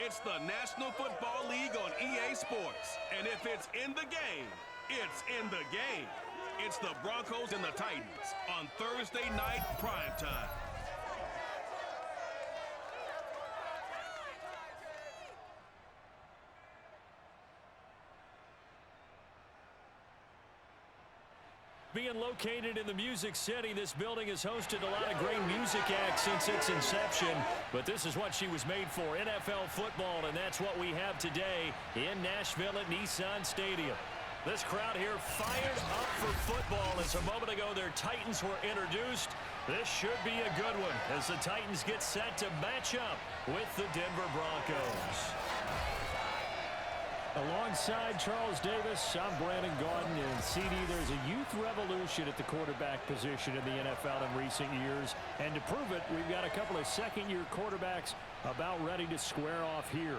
It's the National Football League on EA Sports. And if it's in the game, it's in the game. It's the Broncos and the Titans on Thursday night primetime. Being located in the Music City, this building has hosted a lot of great music acts since its inception. But this is what she was made for, NFL football, and that's what we have today in Nashville at Nissan Stadium. This crowd here fired up for football as a moment ago their Titans were introduced. This should be a good one as the Titans get set to match up with the Denver Broncos. Alongside Charles Davis, I'm Brandon Gaudin, and CD, there's a youth revolution at the quarterback position in the NFL in recent years. And to prove it, we've got a couple of second-year quarterbacks about ready to square off here.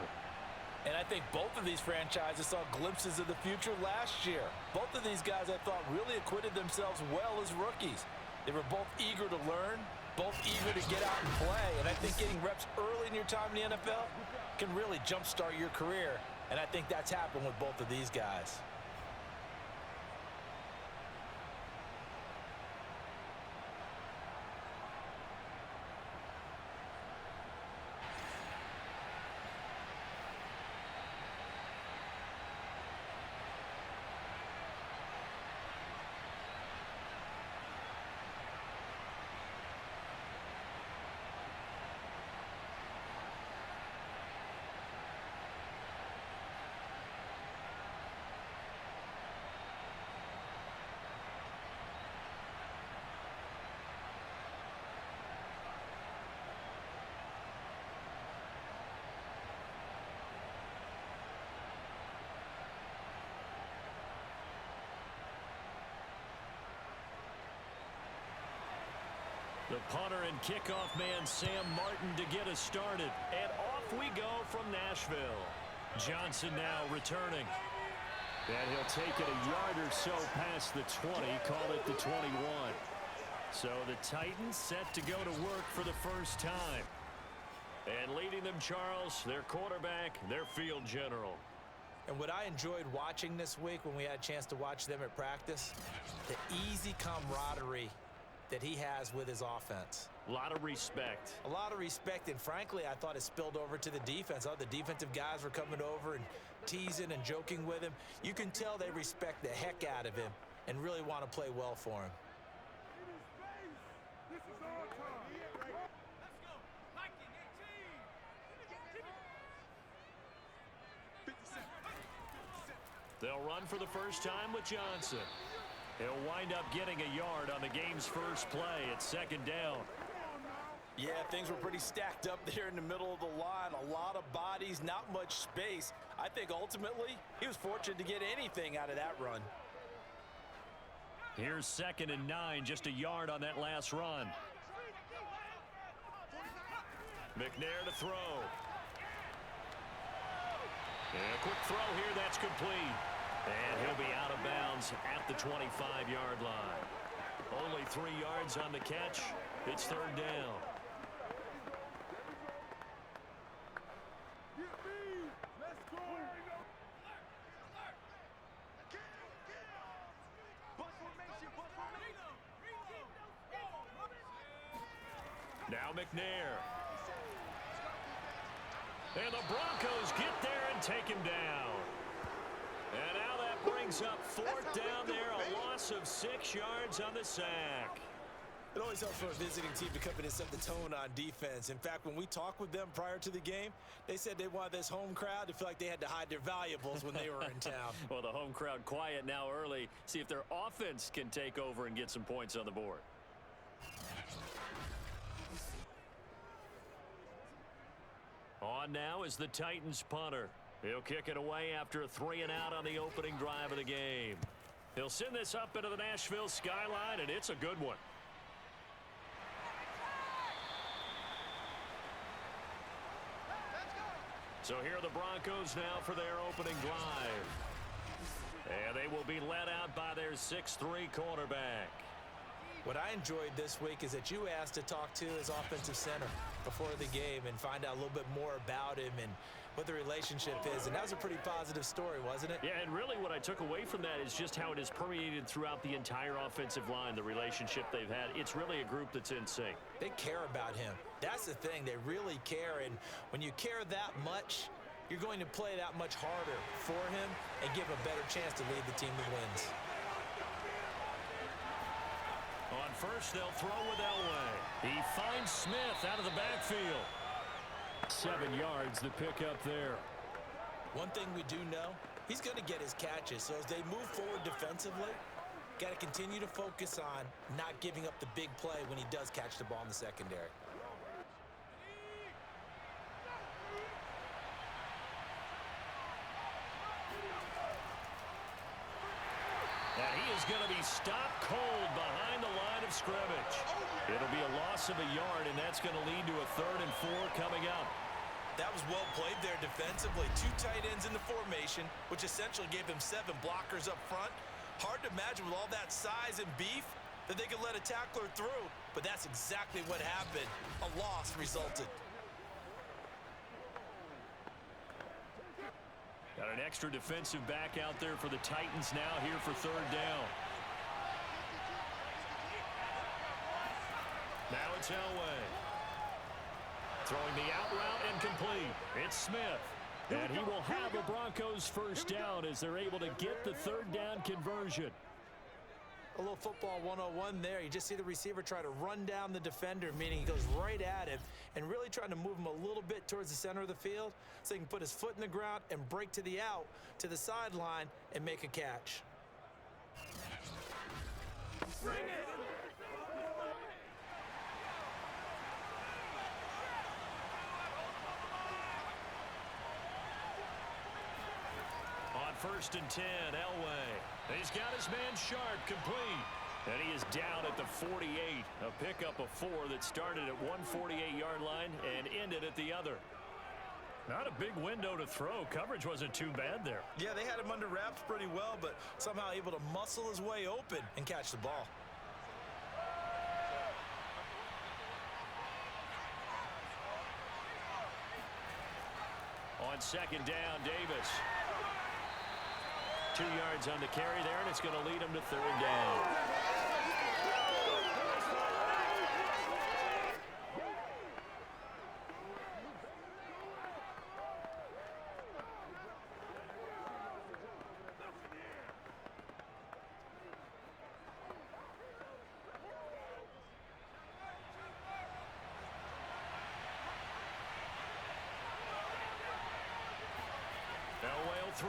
And I think both of these franchises saw glimpses of the future last year. Both of these guys, I thought, really acquitted themselves well as rookies. They were both eager to learn, both eager to get out and play. And I think getting reps early in your time in the NFL can really jumpstart your career. And I think that's happened with both of these guys. The punter and kickoff man, Sam Martin, to get us started. And off we go from Nashville. Johnson now returning. And he'll take it a yard or so past the 20, call it the 21. So the Titans set to go to work for the first time. And leading them, Charles, their quarterback, their field general. And what I enjoyed watching this week when we had a chance to watch them at practice, the easy camaraderie that he has with his offense. A lot of respect. A lot of respect, and frankly, I thought it spilled over to the defense. The defensive guys were coming over and teasing and joking with him. You can tell they respect the heck out of him and really want to play well for him. This is our time. Let's go. Viking 18. They'll run for the first time with Johnson. He'll wind up getting a yard on the game's first play at second down. Yeah, things were pretty stacked up there in the middle of the line. A lot of bodies, not much space. I think ultimately he was fortunate to get anything out of that run. Here's 2nd and 9, just a yard on that last run. McNair to throw. And a quick throw here, that's complete. And he'll be out of bounds at the 25-yard line. Only 3 yards on the catch. It's third down. Let's go. Now McNair. And the Broncos get there and take him down. And now that brings up 4th down there, a loss of 6 yards on the sack. It always helps for a visiting team to come in and set the tone on defense. In fact, when we talked with them prior to the game, they said they wanted this home crowd to feel like they had to hide their valuables when they were in town. Well, the home crowd quiet now early. See if their offense can take over and get some points on the board. On now is the Titans punter. He'll kick it away after a 3-and-out on the opening drive of the game. He'll send this up into the Nashville skyline, and it's a good one. So here are the Broncos now for their opening drive. And they will be led out by their 6'3" quarterback. What I enjoyed this week is that you asked to talk to his offensive center before the game and find out a little bit more about him and what the relationship is, and that was a pretty positive story, wasn't it? Yeah, and really what I took away from that is just how it has permeated throughout the entire offensive line, the relationship they've had. It's really a group that's in sync. They care about him. That's the thing. They really care, and when you care that much, you're going to play that much harder for him and give him a better chance to lead the team to wins. On first, they'll throw with Elway. He finds Smith out of the backfield. 7 yards, the pickup there. One thing we do know, he's going to get his catches. So as they move forward defensively, got to continue to focus on not giving up the big play when he does catch the ball in the secondary. And he is going to be stopped cold behind the line of scrimmage. It'll be a loss of a yard, and that's going to lead to a 3rd and 4 coming up. That was well played there defensively. 2 tight ends in the formation, which essentially gave them 7 blockers up front. Hard to imagine with all that size and beef that they could let a tackler through, but that's exactly what happened. A loss resulted. Got an extra defensive back out there for the Titans now here for 3rd down. Now it's Elway. Throwing the out route and complete. It's Smith. And he will have a Broncos 1st down as they're able to get the 3rd down conversion. A little football 101 there. You just see the receiver try to run down the defender, meaning he goes right at him and really trying to move him a little bit towards the center of the field so he can put his foot in the ground and break to the out, to the sideline, and make a catch. Bring it. On 1st and 10, Elway. He's got his man Sharp complete. And he is down at the 48. A pickup of 4 that started at one 48-yard line and ended at the other. Not a big window to throw. Coverage wasn't too bad there. Yeah, they had him under wraps pretty well, but somehow able to muscle his way open and catch the ball. On 2nd down, Davis. 2 yards on the carry there, and it's going to lead him to 3rd down. Elway will throw.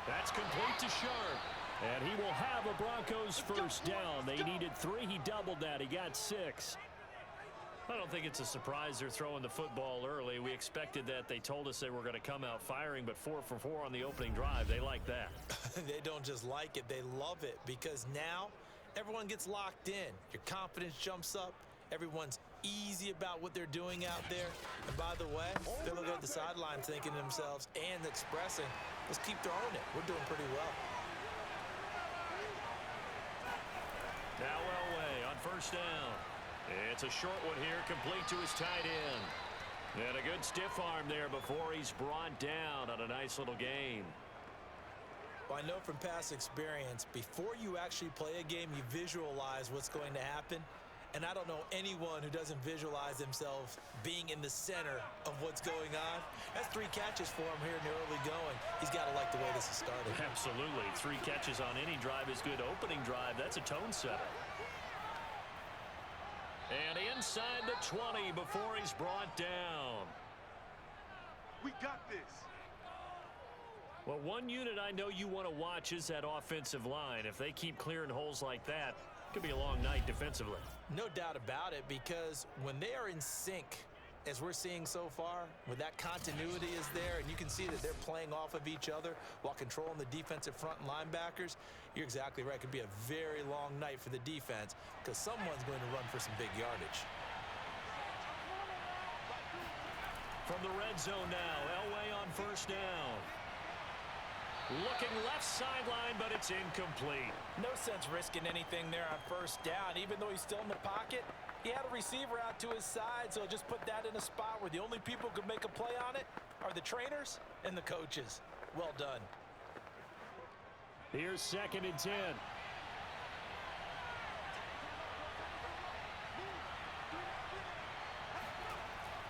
That's complete to Sharp. And he will have a Broncos 1st down. They needed 3. He doubled that. He got 6. I don't think it's a surprise they're throwing the football early. We expected that. They told us they were going to come out firing, but 4 for 4 on the opening drive. They like that. They don't just like it. They love it because now everyone gets locked in. Your confidence jumps up. Everyone's easy about what they're doing out there. And by the way, they're looking at the sideline thinking to themselves and expressing, let's keep throwing it. We're doing pretty well. Now Elway on 1st down. It's a short one here, complete to his tight end. And a good stiff arm there before he's brought down on a nice little gain. Well, I know from past experience, before you actually play a game, you visualize what's going to happen. And I don't know anyone who doesn't visualize themselves being in the center of what's going on. That's 3 catches for him here in the early going. He's got to like the way this is started. Absolutely. 3 catches on any drive is good. Opening drive, that's a tone setter. And inside the 20 before he's brought down. We got this. Well, one unit I know you want to watch is that offensive line. If they keep clearing holes like that, it could be a long night defensively. No doubt about it, because when they are in sync, as we're seeing so far, when that continuity is there and you can see that they're playing off of each other while controlling the defensive front and linebackers, you're exactly right. It could be a very long night for the defense because someone's going to run for some big yardage. From the red zone now, Elway on 1st down. Looking left sideline, but it's incomplete. No sense risking anything there on first down. Even though he's still in the pocket, he had a receiver out to his side, so just put that in a spot where the only people who can make a play on it are the trainers and the coaches. Well done. Here's 2nd and 10.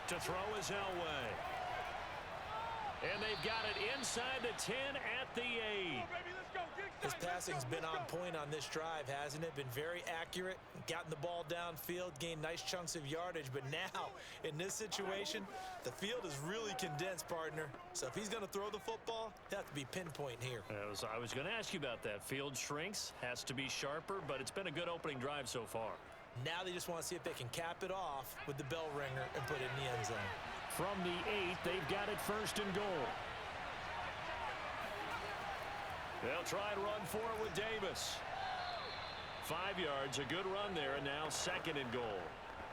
To throw is Elway. And they've got it inside the 10 at the 8. His passing's been on point on this drive, hasn't it? Been very accurate, gotten the ball downfield, gained nice chunks of yardage. But now, in this situation, the field is really condensed, partner. So if he's going to throw the football, he'll have to be pinpoint here. I was going to ask you about that. Field shrinks, has to be sharper, but it's been a good opening drive so far. Now they just want to see if they can cap it off with the bell ringer and put it in the end zone. From the 8, they've got it 1st and goal. They'll try and run for it with Davis. 5 yards, a good run there, and now 2nd and goal.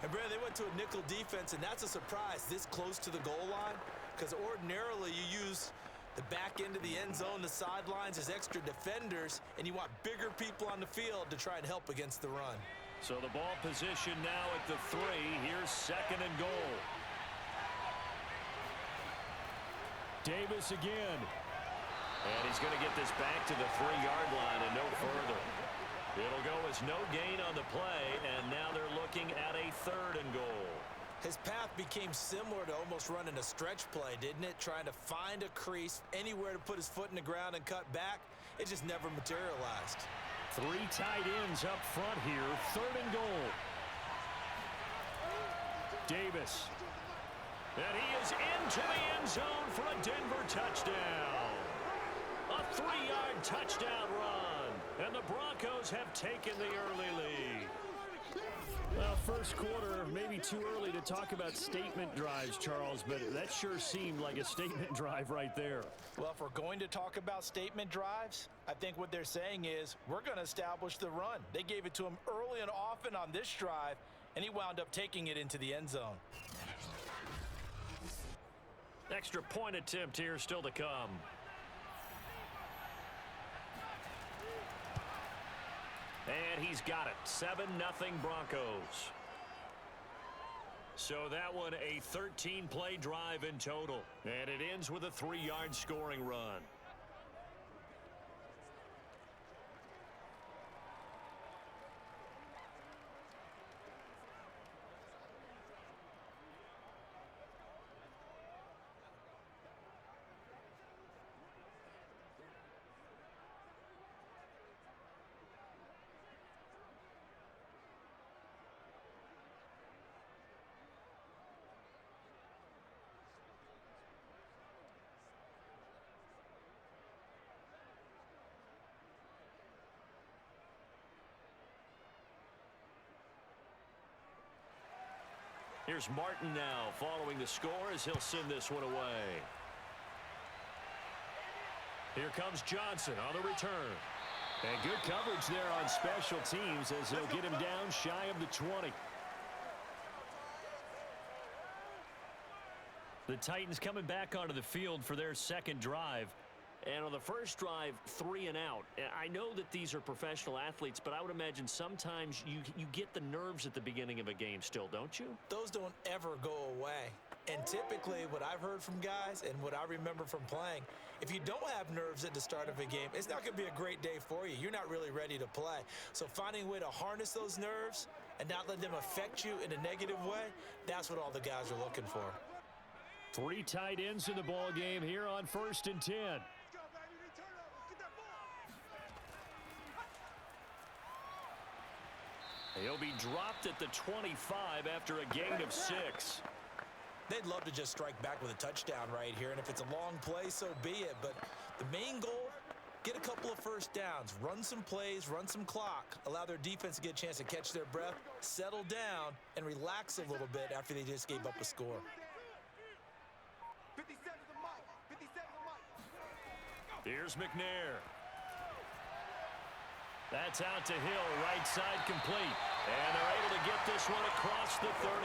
And, Brad, they went to a nickel defense, and that's a surprise this close to the goal line, because ordinarily you use the back end of the end zone, the sidelines as extra defenders, and you want bigger people on the field to try and help against the run. So the ball position now at the 3. Here's 2nd and goal. Davis again. And he's going to get this back to the 3-yard line and no further. It'll go as no gain on the play, and now they're looking at a 3rd and goal. His path became similar to almost running a stretch play, didn't it? Trying to find a crease, anywhere to put his foot in the ground and cut back. It just never materialized. 3 tight ends up front here. 3rd and goal. Davis. And he is into the end zone for a Denver touchdown. A 3-yard touchdown run. And the Broncos have taken the early lead. Well, first quarter, maybe too early to talk about statement drives, Charles, but that sure seemed like a statement drive right there. Well, if we're going to talk about statement drives, I think what they're saying is we're going to establish the run. They gave it to him early and often on this drive, and he wound up taking it into the end zone. Extra point attempt here still to come. And he's got it. 7-0 Broncos. So that one a 13-play drive in total. And it ends with a 3-yard scoring run. Here's Martin now following the score as he'll send this one away. Here comes Johnson on the return. And good coverage there on special teams as they'll get him down shy of the 20. The Titans coming back onto the field for their second drive. And on the first drive, 3 and out. I know that these are professional athletes, but I would imagine sometimes you get the nerves at the beginning of a game still, don't you? Those don't ever go away. And typically what I've heard from guys and what I remember from playing, if you don't have nerves at the start of a game, it's not going to be a great day for you. You're not really ready to play. So finding a way to harness those nerves and not let them affect you in a negative way, that's what all the guys are looking for. 3 tight ends in the ball game here on 1st and 10. He'll be dropped at the 25 after a gain of 6. They'd love to just strike back with a touchdown right here, and if it's a long play, so be it. But the main goal, get a couple of first downs, run some plays, run some clock, allow their defense to get a chance to catch their breath, settle down, and relax a little bit after they just gave up a score. 57 the mic. 57 the mic. Here's McNair. That's out to Hill, right side complete. And they're able to get this one across the 35.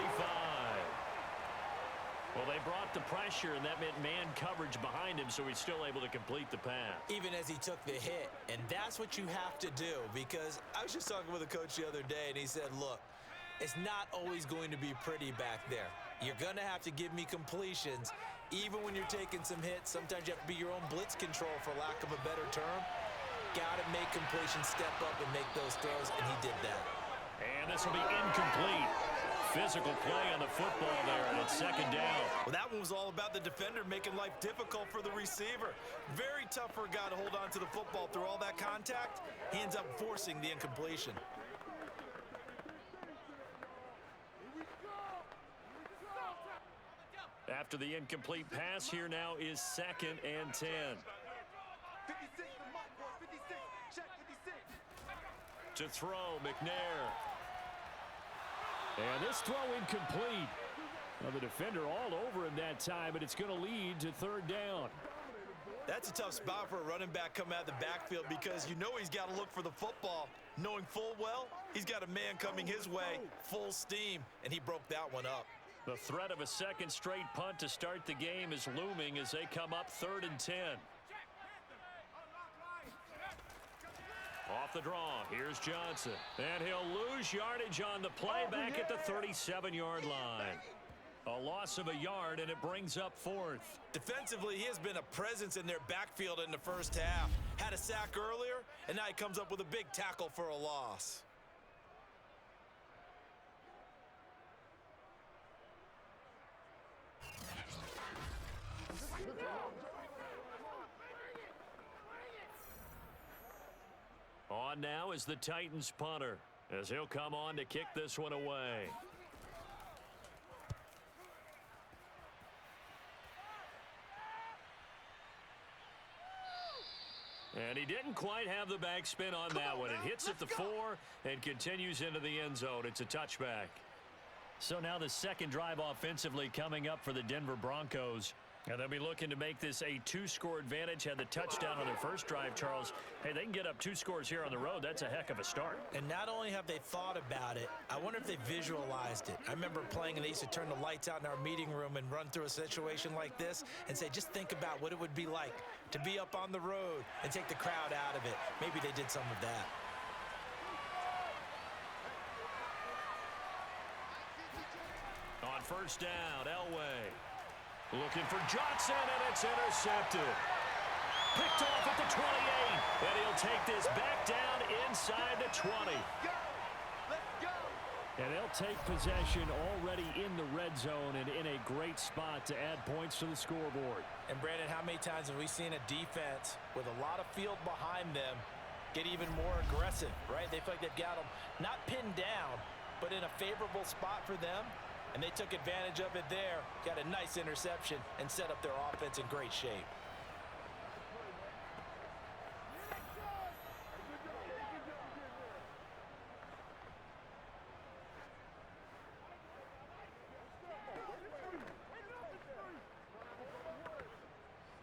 Well, they brought the pressure, and that meant man coverage behind him, so he's still able to complete the pass. Even as he took the hit. And that's what you have to do, because I was just talking with a coach the other day, and he said, look, it's not always going to be pretty back there. You're going to have to give me completions. Even when you're taking some hits, sometimes you have to be your own blitz control, for lack of a better term. Got to make completions, step up, and make those throws, and he did that. And this will be incomplete. Physical play on the football there, and it's second down. Well, that one was all about the defender making life difficult for the receiver. Very tough for a guy to hold on to the football through all that contact. He ends up forcing the incompletion. After the incomplete pass, here now is 2nd and 10. 56 the mic, boys. 56. Check 56. To throw, McNair. And this throw incomplete. Now the defender all over him that time, but it's going to lead to 3rd down. That's a tough spot for a running back coming out of the backfield, because you know he's got to look for the football, knowing full well he's got a man coming his way, full steam, and he broke that one up. The threat of a second straight punt to start the game is looming as they come up 3rd and 10. Off the draw, here's Johnson. And he'll lose yardage on the play back at the 37-yard line. A loss of a yard, and it brings up 4th. Defensively, he has been a presence in their backfield in the first half. Had a sack earlier, and now he comes up with a big tackle for a loss. On now is the Titans punter, as he'll come on to kick this one away. And he didn't quite have the backspin on that one. It hits at the 4 and continues into the end zone. It's a touchback. So now the second drive offensively coming up for the Denver Broncos. And they'll be looking to make this a 2-score advantage. Had the touchdown on their first drive, Charles. Hey, they can get up 2 scores here on the road. That's a heck of a start. And not only have they thought about it, I wonder if they visualized it. I remember playing, and they used to turn the lights out in our meeting room and run through a situation like this and say, just think about what it would be like to be up on the road and take the crowd out of it. Maybe they did some of that. On first down, Elway. Looking for Johnson, and it's intercepted. Picked off at the 28, and he'll take this back down inside the 20. And they'll take possession already in the red zone and in a great spot to add points to the scoreboard. And Brandon, how many times have we seen a defense with a lot of field behind them get even more aggressive, right? They feel like they've got them not pinned down, but in a favorable spot for them. And they took advantage of it there, got a nice interception, and set up their offense in great shape.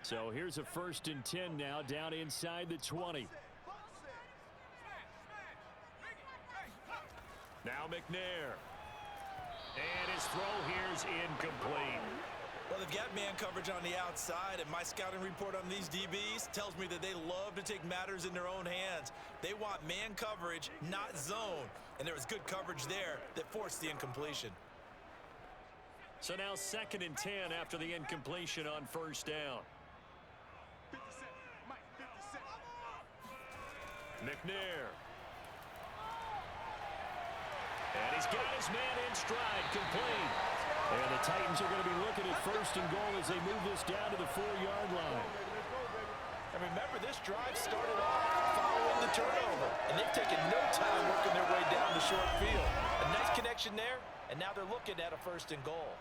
So here's a 1st and 10 now, down inside the 20. Now McNair. And his throw here's incomplete. Well, they've got man coverage on the outside, and my scouting report on these DBs tells me that they love to take matters in their own hands. They want man coverage, not zone. And there was good coverage there that forced the incompletion. So now 2nd and 10 after the incompletion on first down. 56 Mike, 56. McNair. And he's got his man in stride, complete. And the Titans are going to be looking at 1st and goal as they move this down to the 4-yard line. And remember, this drive started off following the turnover, and they've taken no time working their way down the short field. A nice connection there, and now they're looking at a 1st and goal.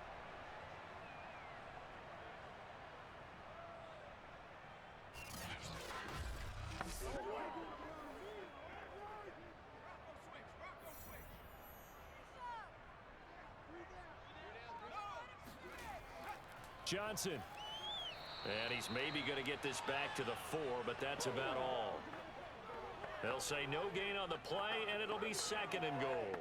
Johnson. And he's maybe going to get this back to the 4, but that's about all. They'll say no gain on the play, and it'll be 2nd and goal.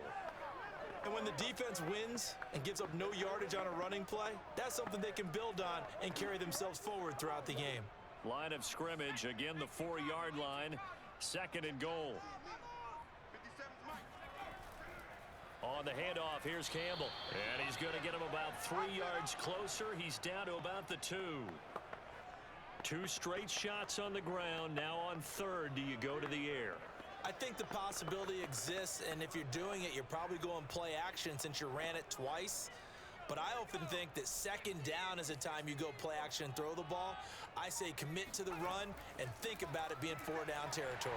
And when the defense wins and gives up no yardage on a running play, that's something they can build on and carry themselves forward throughout the game. Line of scrimmage, again the 4-yard line, 2nd and goal. 57's Mike. On the handoff, here's Campbell. And he's going to get him about 3 yards closer. He's down to about the 2. 2 straight shots on the ground. Now on 3rd, do you go to the air? I think the possibility exists, and if you're doing it, you're probably going play action since you ran it twice. But I often think that 2nd down is a time you go play action and throw the ball. I say commit to the run and think about it being 4-down territory.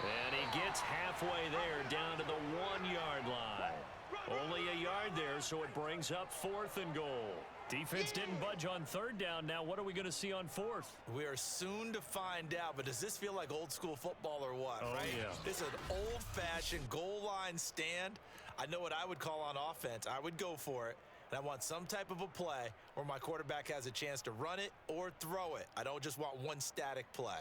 And he gets halfway there, down to the 1-yard line. Only a yard there, so it brings up 4th and goal. Defense didn't budge on 3rd down. Now what are we going to see on 4th? We are soon to find out, but does this feel like old school football or what? Oh, right? yeah. This is an old-fashioned goal line stand. I know what I would call on offense. I would go for it. And I want some type of a play where my quarterback has a chance to run it or throw it. I don't just want one static play.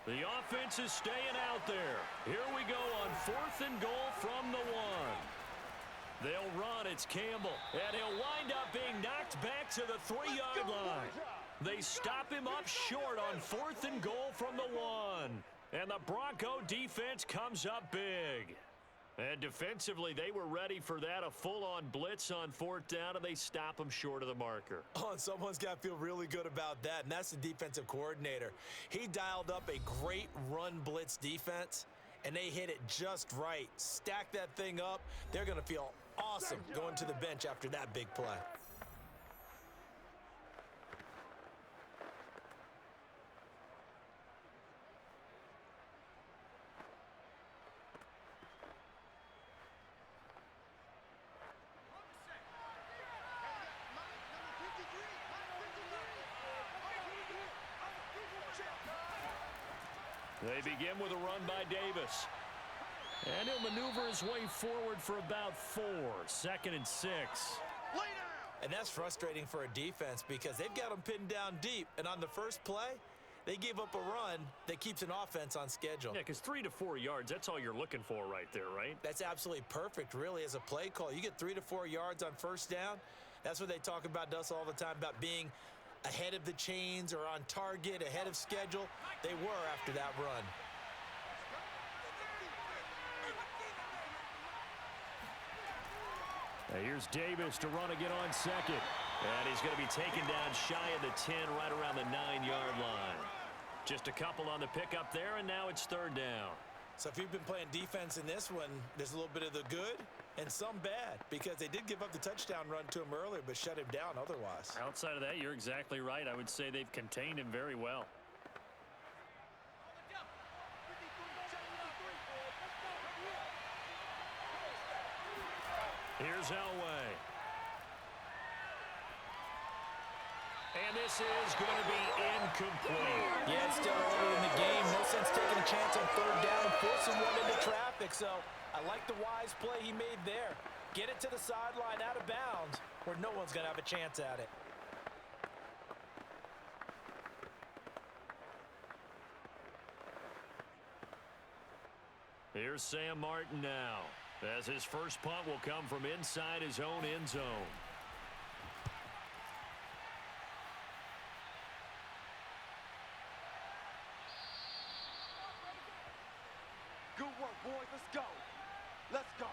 The offense is staying out there. Here we go on 4th and goal from the 1. They'll run. It's Campbell. And he'll wind up being knocked back to the 3-yard line. They stop him up short on 4th and goal from the 1. And the Bronco defense comes up big. And defensively, they were ready for that, a full-on blitz on 4th down, and they stop him short of the marker. Oh, and someone's got to feel really good about that, and that's the defensive coordinator. He dialed up a great run blitz defense, and they hit it just right. Stack that thing up. They're going to feel awesome going to the bench after that big play. They begin with a run by Davis. And he'll maneuver his way forward for about 4. 2nd and 6. And that's frustrating for a defense because they've got them pinned down deep. And on the first play, they give up a run that keeps an offense on schedule. Yeah, because 3 to 4 yards, that's all you're looking for right there, right? That's absolutely perfect, really, as a play call. You get 3 to 4 yards on 1st down. That's what they talk about us all the time, about being ahead of the chains or on target, ahead of schedule. They were after that run. Now here's Davis to run again on 2nd. And he's going to be taken down shy of the 10, right around the 9-yard line. Just a couple on the pickup there, and now it's 3rd down. So if you've been playing defense in this one, there's a little bit of the good and some bad, because they did give up the touchdown run to him earlier but shut him down otherwise. Outside of that, you're exactly right. I would say they've contained him very well. Here's Elway. And this is going to be incomplete. Yeah, it's still early in the game. No sense taking a chance on 3rd down and forcing one into traffic. So I like the wise play he made there. Get it to the sideline out of bounds where no one's going to have a chance at it. Here's Sam Martin now, as his first punt will come from inside his own end zone. Good work, boys. Let's go. Let's go.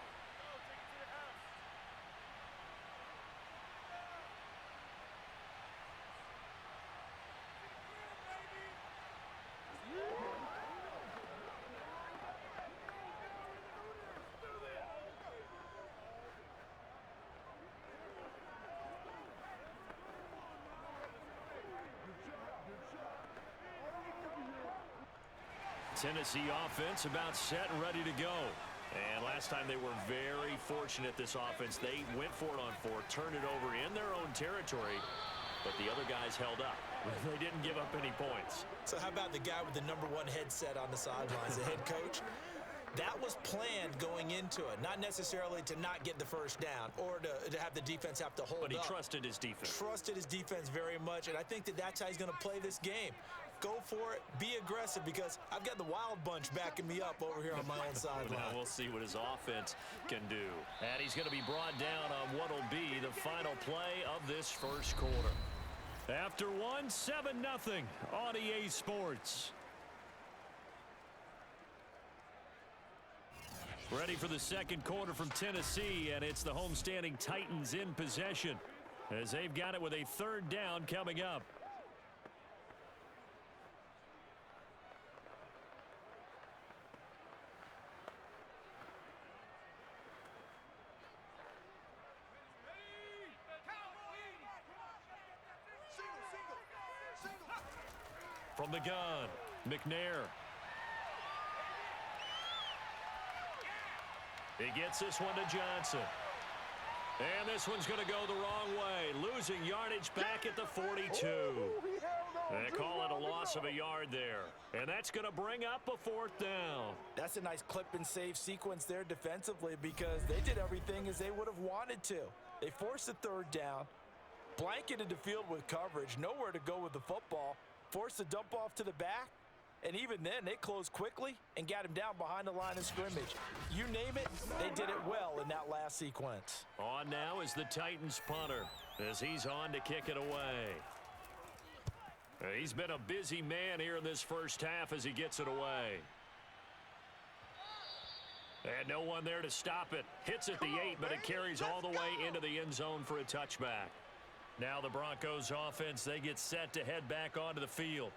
Tennessee offense about set and ready to go. And last time they were very fortunate, this offense. They went for it on 4, turned it over in their own territory, but the other guys held up. They didn't give up any points. So how about the guy with the #1 headset on the sidelines, the head coach? That was planned going into it, not necessarily to not get the first down or to have the defense have to hold up. But he trusted his defense. Trusted his defense very much, and I think that that's how he's going to play this game. go for it, be aggressive, because I've got the wild bunch backing me up over here on my own sideline. Now we'll see what his offense can do. And he's going to be brought down on what will be the final play of this first quarter. After one, 7-0 on EA Sports. Ready for the second quarter from Tennessee, and it's the homestanding Titans in possession as they've got it with a third down coming up. From the gun, McNair. He gets this one to Johnson. And this one's going to go the wrong way. Losing yardage back at the 42. They call it a loss of a yard there. And that's going to bring up a fourth down. That's a nice clip and save sequence there defensively, because they did everything as they would have wanted to. They forced the third down, blanketed the field with coverage, nowhere to go with the football, forced the dump off to the back, and even then they closed quickly and got him down behind the line of scrimmage. You name it, they did it well in that last sequence. On now is the Titans punter as he's on to kick it away. He's been a busy man here in this first half as he gets it away. And no one there to stop it. Hits at the 8, but it carries all the way into the end zone for a touchback. Now the Broncos offense, they get set to head back onto the field.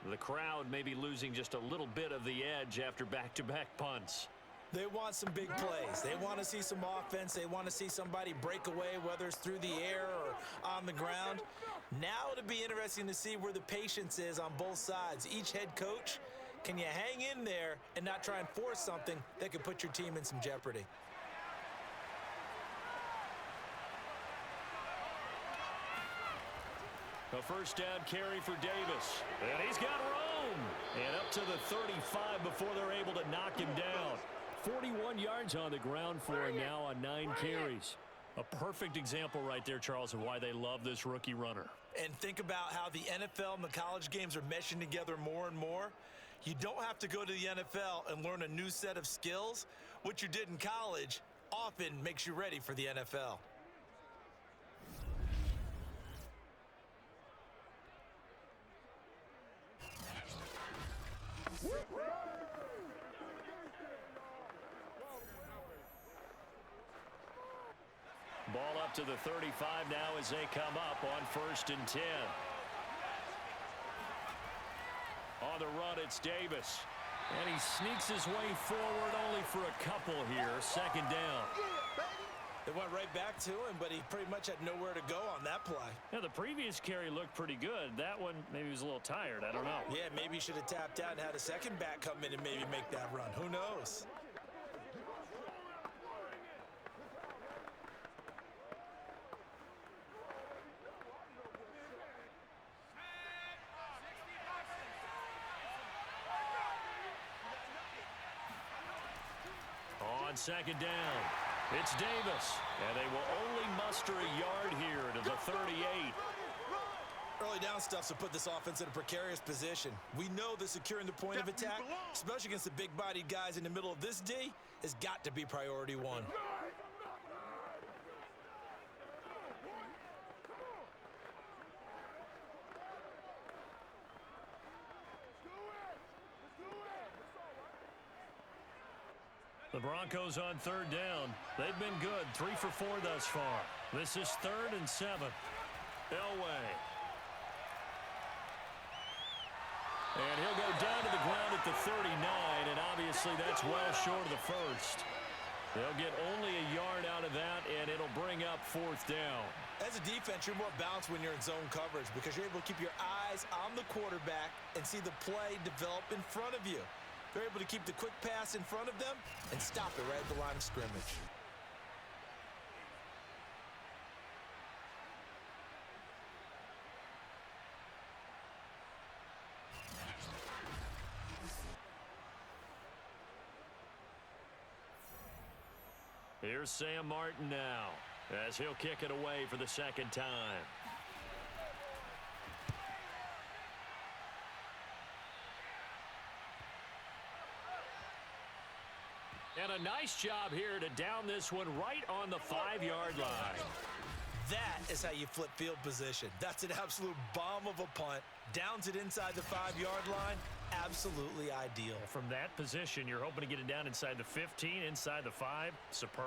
The crowd may be losing just a little bit of the edge after back-to-back punts. They want some big plays. They want to see some offense. They want to see somebody break away, whether it's through the air or on the ground. Now it'll be interesting to see where the patience is on both sides. Each head coach, can you hang in there and not try and force something that could put your team in some jeopardy? A first down carry for Davis. And he's got room. And up to the 35 before they're able to knock him down. 41 yards on the ground for him now on 9 carries. A perfect example right there, Charles, of why they love this rookie runner. And think about how the NFL and the college games are meshing together more and more. You don't have to go to the NFL and learn a new set of skills. What you did in college often makes you ready for the NFL. Ball up to the 35 now as they come up on 1st and 10. On the run, it's Davis. And he sneaks his way forward only for a couple here. Second down. They went right back to him, but he pretty much had nowhere to go on that play. Yeah, the previous carry looked pretty good. That one, maybe he was a little tired. I don't know. Yeah, maybe he should have tapped out and had a second back come in and maybe make that run. Who knows? On second down, it's Davis. And they will only muster a yard here to the 38. Early down stuff to put this offense in a precarious position. We know that securing the point of attack, especially against the big-bodied guys in the middle of this D, has got to be priority one. The Broncos on third down. They've been good, 3 for 4 thus far. This is 3rd and 7. Elway. And he'll go down to the ground at the 39, and obviously that's well short of the first. They'll get only a yard out of that, and it'll bring up 4th down. As a defense, you're more balanced when you're in zone coverage because you're able to keep your eyes on the quarterback and see the play develop in front of you. They're able to keep the quick pass in front of them and stop it right at the line of scrimmage. Here's Sam Martin now as he'll kick it away for the second time. And a nice job here to down this one right on the 5-yard line. That is how you flip field position. That's an absolute bomb of a punt. Downs it inside the 5-yard line. Absolutely ideal. From that position, you're hoping to get it down inside the 15, inside the 5. Superb.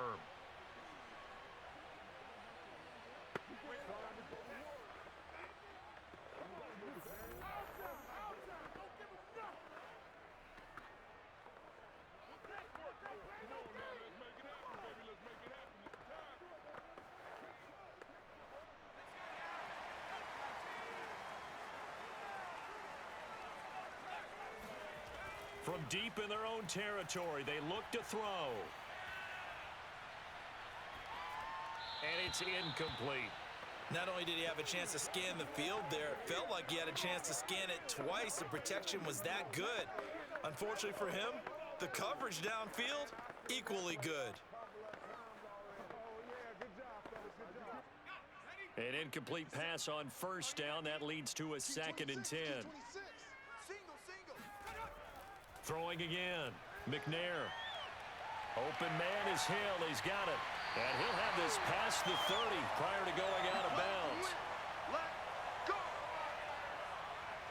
From deep in their own territory, they look to throw. And it's incomplete. Not only did he have a chance to scan the field there, it felt like he had a chance to scan it twice. The protection was that good. Unfortunately for him, the coverage downfield, equally good. An incomplete pass on first down. That leads to a 2nd and 10. Throwing again. McNair. Open man is Hill. He's got it. And he'll have this past the 30 prior to going out of bounds.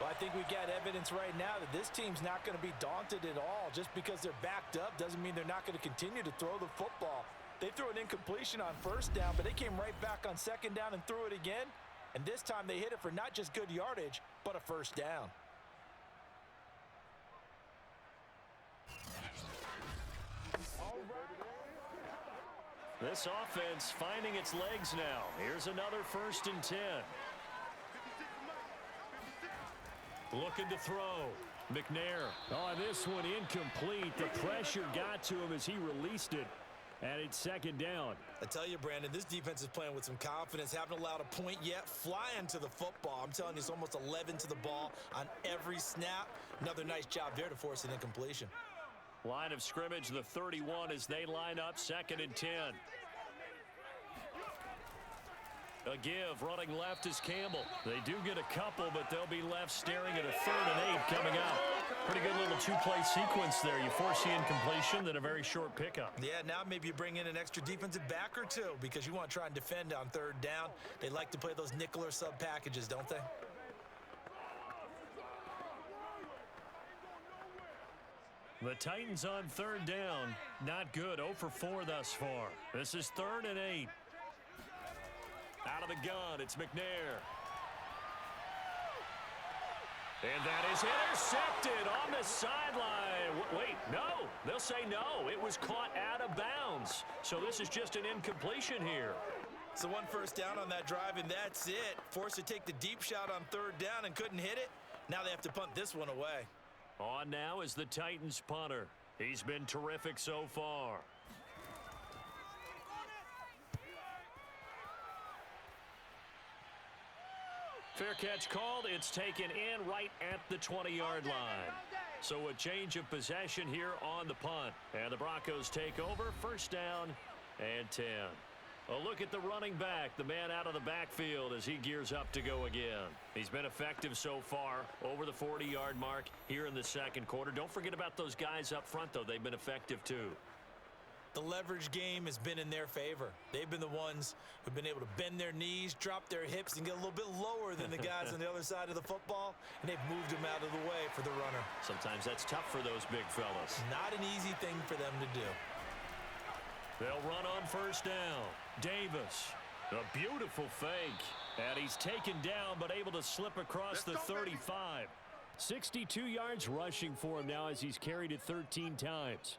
Well, I think we got evidence right now that this team's not going to be daunted at all. Just because they're backed up doesn't mean they're not going to continue to throw the football. They threw an incompletion on first down, but they came right back on second down and threw it again. And this time they hit it for not just good yardage, but a first down. This offense finding its legs now. Here's another 1st and 10. Looking to throw. McNair. Oh, this one incomplete. The pressure got to him as he released it. And it's 2nd down. I tell you, Brandon, this defense is playing with some confidence. Haven't allowed a point yet. Flying to the football. I'm telling you, it's almost 11 to the ball on every snap. Another nice job there to force an incompletion. Line of scrimmage, the 31 as they line up, 2nd and 10. A give, running left is Campbell. They do get a couple, but they'll be left staring at a 3rd and 8 coming up. Pretty good little 2-play sequence there. You force the incompletion, then a very short pickup. Yeah, now maybe you bring in an extra defensive back or two because you want to try and defend on 3rd down. They like to play those nickel or sub packages, don't they? The Titans on 3rd down. Not good. 0 for 4 thus far. This is 3rd and 8. Out of the gun, it's McNair. And that is intercepted on the sideline. Wait, no. They'll say no. It was caught out of bounds. So this is just an incompletion here. So 1 first down on that drive, and that's it. Forced to take the deep shot on 3rd down and couldn't hit it. Now they have to punt this one away. On now is the Titans punter. He's been terrific so far. Fair catch called. It's taken in right at the 20-yard line. So a change of possession here on the punt. And the Broncos take over. 1st down and 10. A look at the running back, the man out of the backfield as he gears up to go again. He's been effective so far, over the 40-yard mark here in the 2nd quarter. Don't forget about those guys up front, though. They've been effective, too. The leverage game has been in their favor. They've been the ones who've been able to bend their knees, drop their hips, and get a little bit lower than the guys on the other side of the football, and they've moved them out of the way for the runner. Sometimes that's tough for those big fellas. Not an easy thing for them to do. They'll run on 1st down. Davis, a beautiful fake. And he's taken down, but able to slip across the 35. 62 yards rushing for him now as he's carried it 13 times.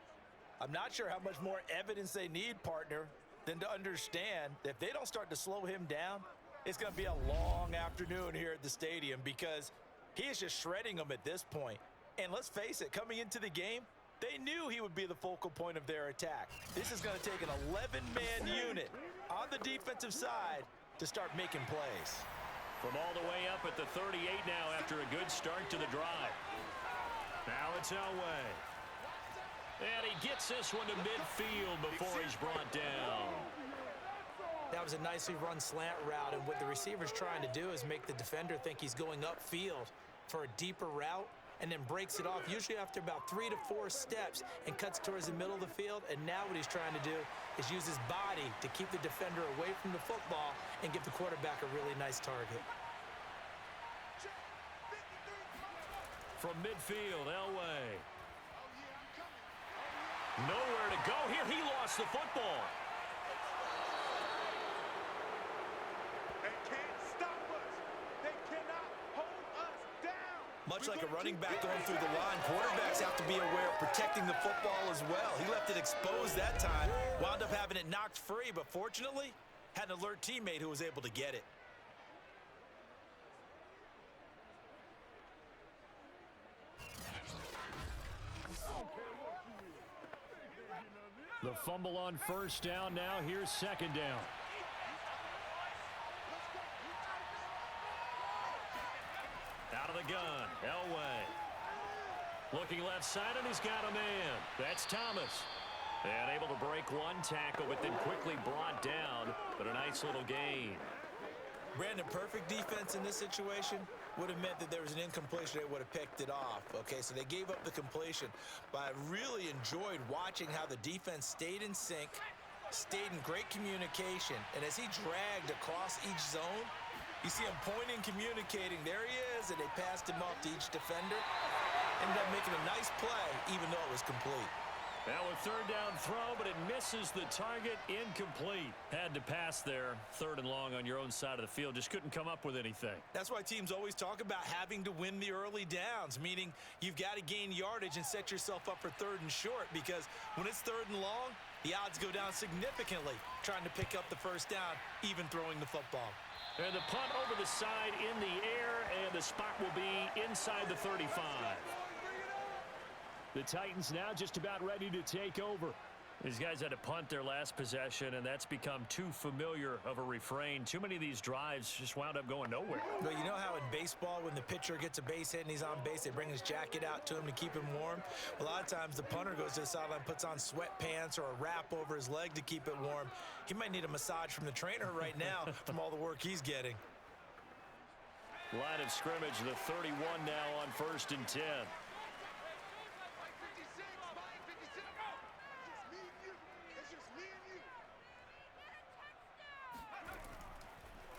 I'm not sure how much more evidence they need, partner, than to understand that if they don't start to slow him down, it's going to be a long afternoon here at the stadium because he is just shredding them at this point. And let's face it, coming into the game, they knew he would be the focal point of their attack. This is going to take an 11-man unit on the defensive side to start making plays. From all the way up at the 38 now after a good start to the drive. Now it's Elway. And he gets this one to midfield before he's brought down. That was a nicely run slant route, and what the receiver's trying to do is make the defender think he's going upfield for a deeper route, and then breaks it off, usually after about 3 to 4 steps, and cuts towards the middle of the field. And now what he's trying to do is use his body to keep the defender away from the football and give the quarterback a really nice target. From midfield, Elway. Nowhere to go here. He lost the football. They can't stop us. They cannot hold us down. Much like a running back going through the line, quarterbacks have to be aware of protecting the football as well. He left it exposed that time, wound up having it knocked free, but fortunately, had an alert teammate who was able to get it. The fumble on first down. Now here's second down. Out of the gun, Elway. Looking left side, and he's got a man. That's Thomas. And able to break one tackle, but then quickly brought down. But a nice little gain. Brandon, perfect defense in this situation would have meant that there was an incompletion. They would have picked it off. Okay, so they gave up the completion. But I really enjoyed watching how the defense stayed in sync, stayed in great communication. And as he dragged across each zone, you see him pointing, communicating. There he is, and they passed him off to each defender. Ended up making a nice play, even though it was complete. Now a third down throw, but it misses the target. Incomplete. Had to pass there. Third and long on your own side of the field. Just couldn't come up with anything. That's why teams always talk about having to win the early downs, meaning you've got to gain yardage and set yourself up for third and short, because when it's third and long, the odds go down significantly trying to pick up the first down, even throwing the football. And the punt over the side in the air, and the spot will be inside the 35. The Titans now just about ready to take over. These guys had to punt their last possession, and that's become too familiar of a refrain. Too many of these drives just wound up going nowhere. But you know how in baseball, when the pitcher gets a base hit and he's on base, they bring his jacket out to him to keep him warm? A lot of times the punter goes to the sideline, puts on sweatpants or a wrap over his leg to keep it warm. He might need a massage from the trainer right now from all the work he's getting. Line of scrimmage, the 31 now on 1st and 10.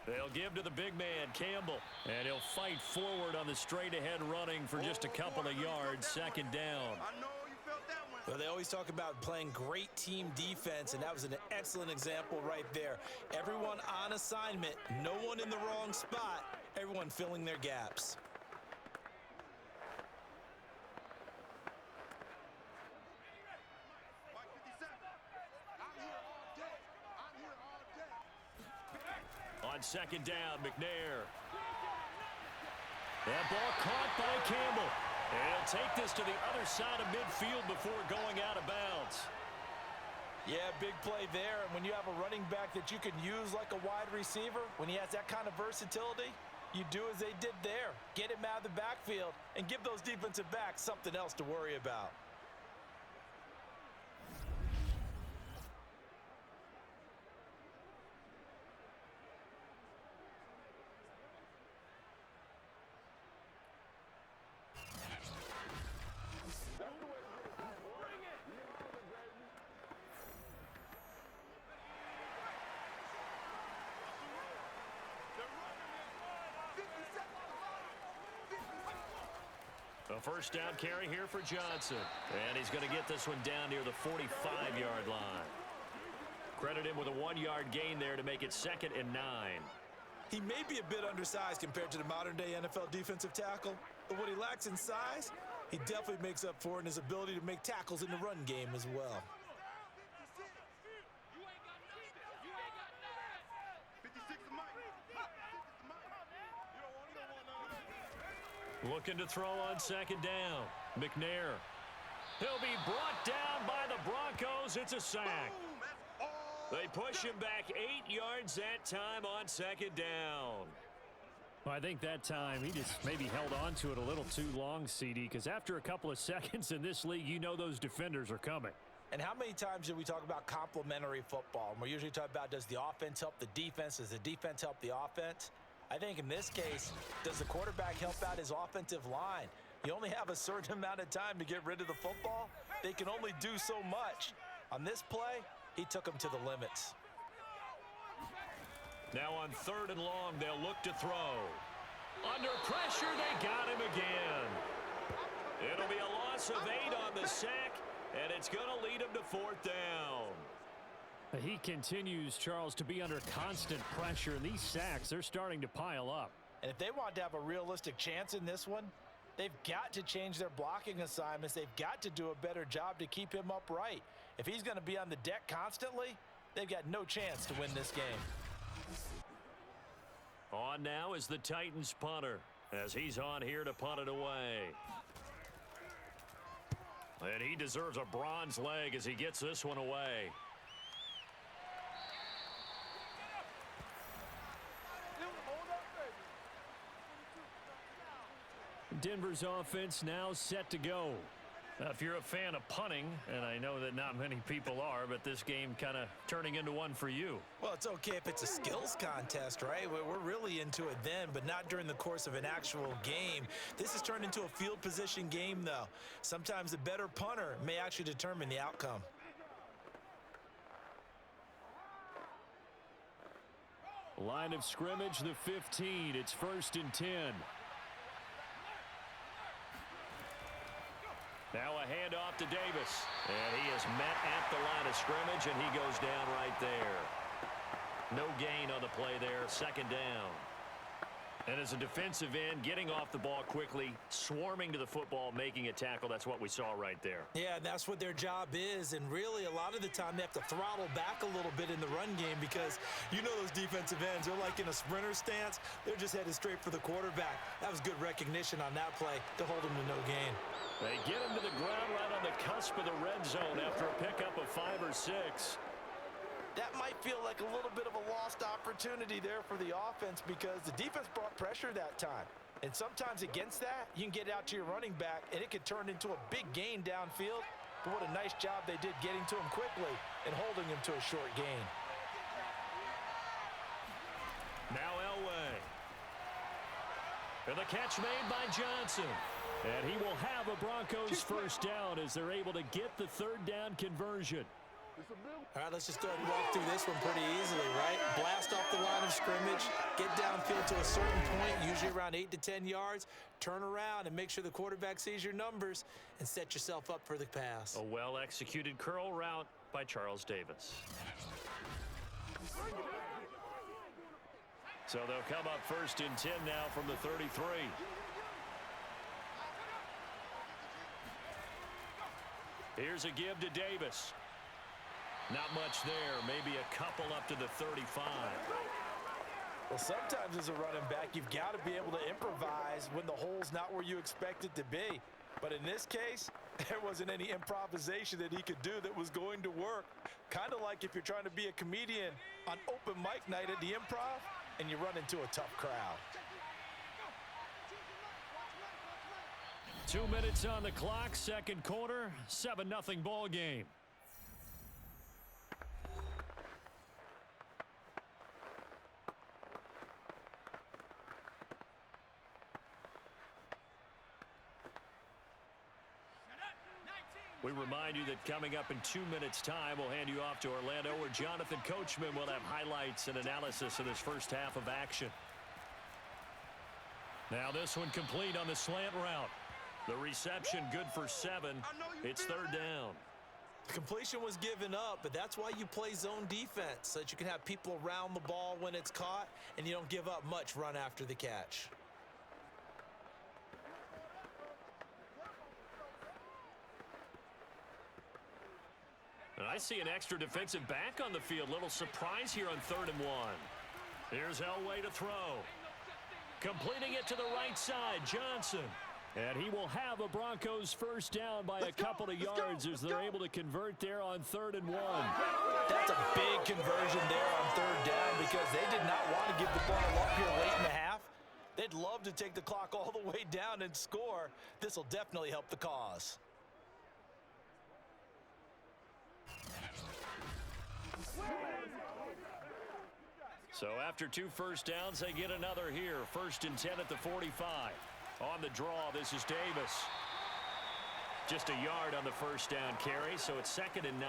They'll give to the big man, Campbell, and he'll fight forward on the straight-ahead running for just a couple of yards. Second down. I know you felt that one. Well, they always talk about playing great team defense, and that was an excellent example right there. Everyone on assignment, no one in the wrong spot, everyone filling their gaps. Mike 57. I'm here all day. I'm here all day. On second down, McNair. That ball caught by Campbell. And he'll take this to the other side of midfield before going out of bounds. Yeah, big play there. And when you have a running back that you can use like a wide receiver, when he has that kind of versatility, you do as they did there. Get him out of the backfield and give those defensive backs something else to worry about. A first down carry here for Johnson. And he's going to get this one down near the 45-yard line. Credit him with a 1-yard gain there to make it 2nd and 9. He may be a bit undersized compared to the modern-day NFL defensive tackle, but what he lacks in size, he definitely makes up for in his ability to make tackles in the run game as well. 56 to Mike. 56 to Mike. You don't want none. Looking to throw on second down. McNair. He'll be brought down by the Broncos. It's a sack. Boom, that's all. They push him back 8 yards that time on second down. Well, I think that time he just maybe held on to it a little too long, CD, because after a couple of seconds in this league, you know those defenders are coming. And how many times do we talk about complementary football? And we're usually talking about, does the offense help the defense? Does the defense help the offense? I think in this case, does the quarterback help out his offensive line? You only have a certain amount of time to get rid of the football. They can only do so much. On this play, he took them to the limits. Now on 3rd and long, they'll look to throw. Under pressure, they got him again. It'll be a loss of 8 on the sack, and it's going to lead him to 4th down. He continues, Charles, to be under constant pressure, and these sacks, they're starting to pile up. And if they want to have a realistic chance in this one, they've got to change their blocking assignments. They've got to do a better job to keep him upright. If he's going to be on the deck constantly, they've got no chance to win this game. On now is the Titans punter, as he's on here to punt it away. And he deserves a bronze leg as he gets this one away. Denver's offense now set to go. Now, if you're a fan of punting, and I know that not many people are, but this game kind of turning into one for you. Well, it's okay if it's a skills contest, right? We're really into it then, but not during the course of an actual game. This has turned into a field position game, though. Sometimes the better punter may actually determine the outcome. Line of scrimmage, the 15. It's 1st and 10. Now a handoff to Davis. And he is met at the line of scrimmage, and he goes down right there. No gain on the play there, 2nd down. And as a defensive end, getting off the ball quickly, swarming to the football, making a tackle, that's what we saw right there. Yeah, that's what their job is, and really a lot of the time they have to throttle back a little bit in the run game because you know those defensive ends, they're like in a sprinter stance. They're just headed straight for the quarterback. That was good recognition on that play to hold them to no gain. They get him to the ground right on the cusp of the red zone after a pickup of 5 or 6. That might feel like a little bit of a lost opportunity there for the offense because the defense brought pressure that time. And sometimes against that, you can get out to your running back, and it could turn into a big gain downfield. But what a nice job they did getting to him quickly and holding him to a short gain. Now Elway. And the catch made by Johnson. And he will have a Broncos 1st down as they're able to get the 3rd down conversion. All right, let's just go ahead and walk through this one pretty easily, right? Blast off the line of scrimmage, get downfield to a certain point, usually around 8 to 10 yards, turn around and make sure the quarterback sees your numbers and set yourself up for the pass. A well-executed curl route by Charles Davis. So they'll come up 1st and 10 now from the 33. Here's a give to Davis. Not much there, maybe a couple up to the 35. Well, sometimes as a running back, you've got to be able to improvise when the hole's not where you expect it to be. But in this case, there wasn't any improvisation that he could do that was going to work. Kind of like if you're trying to be a comedian on open mic night at the Improv and you run into a tough crowd. 2 minutes on the clock, 2nd quarter, 7-0 ball game. We remind you that coming up in 2 minutes' time, we'll hand you off to Orlando, where Jonathan Coachman will have highlights and analysis of this first half of action. Now this one complete on the slant route. The reception good for 7. It's 3rd down. The completion was given up, but that's why you play zone defense, so that you can have people around the ball when it's caught, and you don't give up much run after the catch. And I see an extra defensive back on the field. Little surprise here on 3rd and 1. Here's Elway to throw. Completing it to the right side, Johnson. And he will have a Broncos 1st down by a couple of yards as they're able to convert there on 3rd and 1. That's a big conversion there on 3rd down because they did not want to give the ball up here late in the half. They'd love to take the clock all the way down and score. This will definitely help the cause. So after 2 first downs, they get another here. 1st and 10 at the 45. On the draw, this is Davis. Just a yard on the first down carry, so it's 2nd and 9.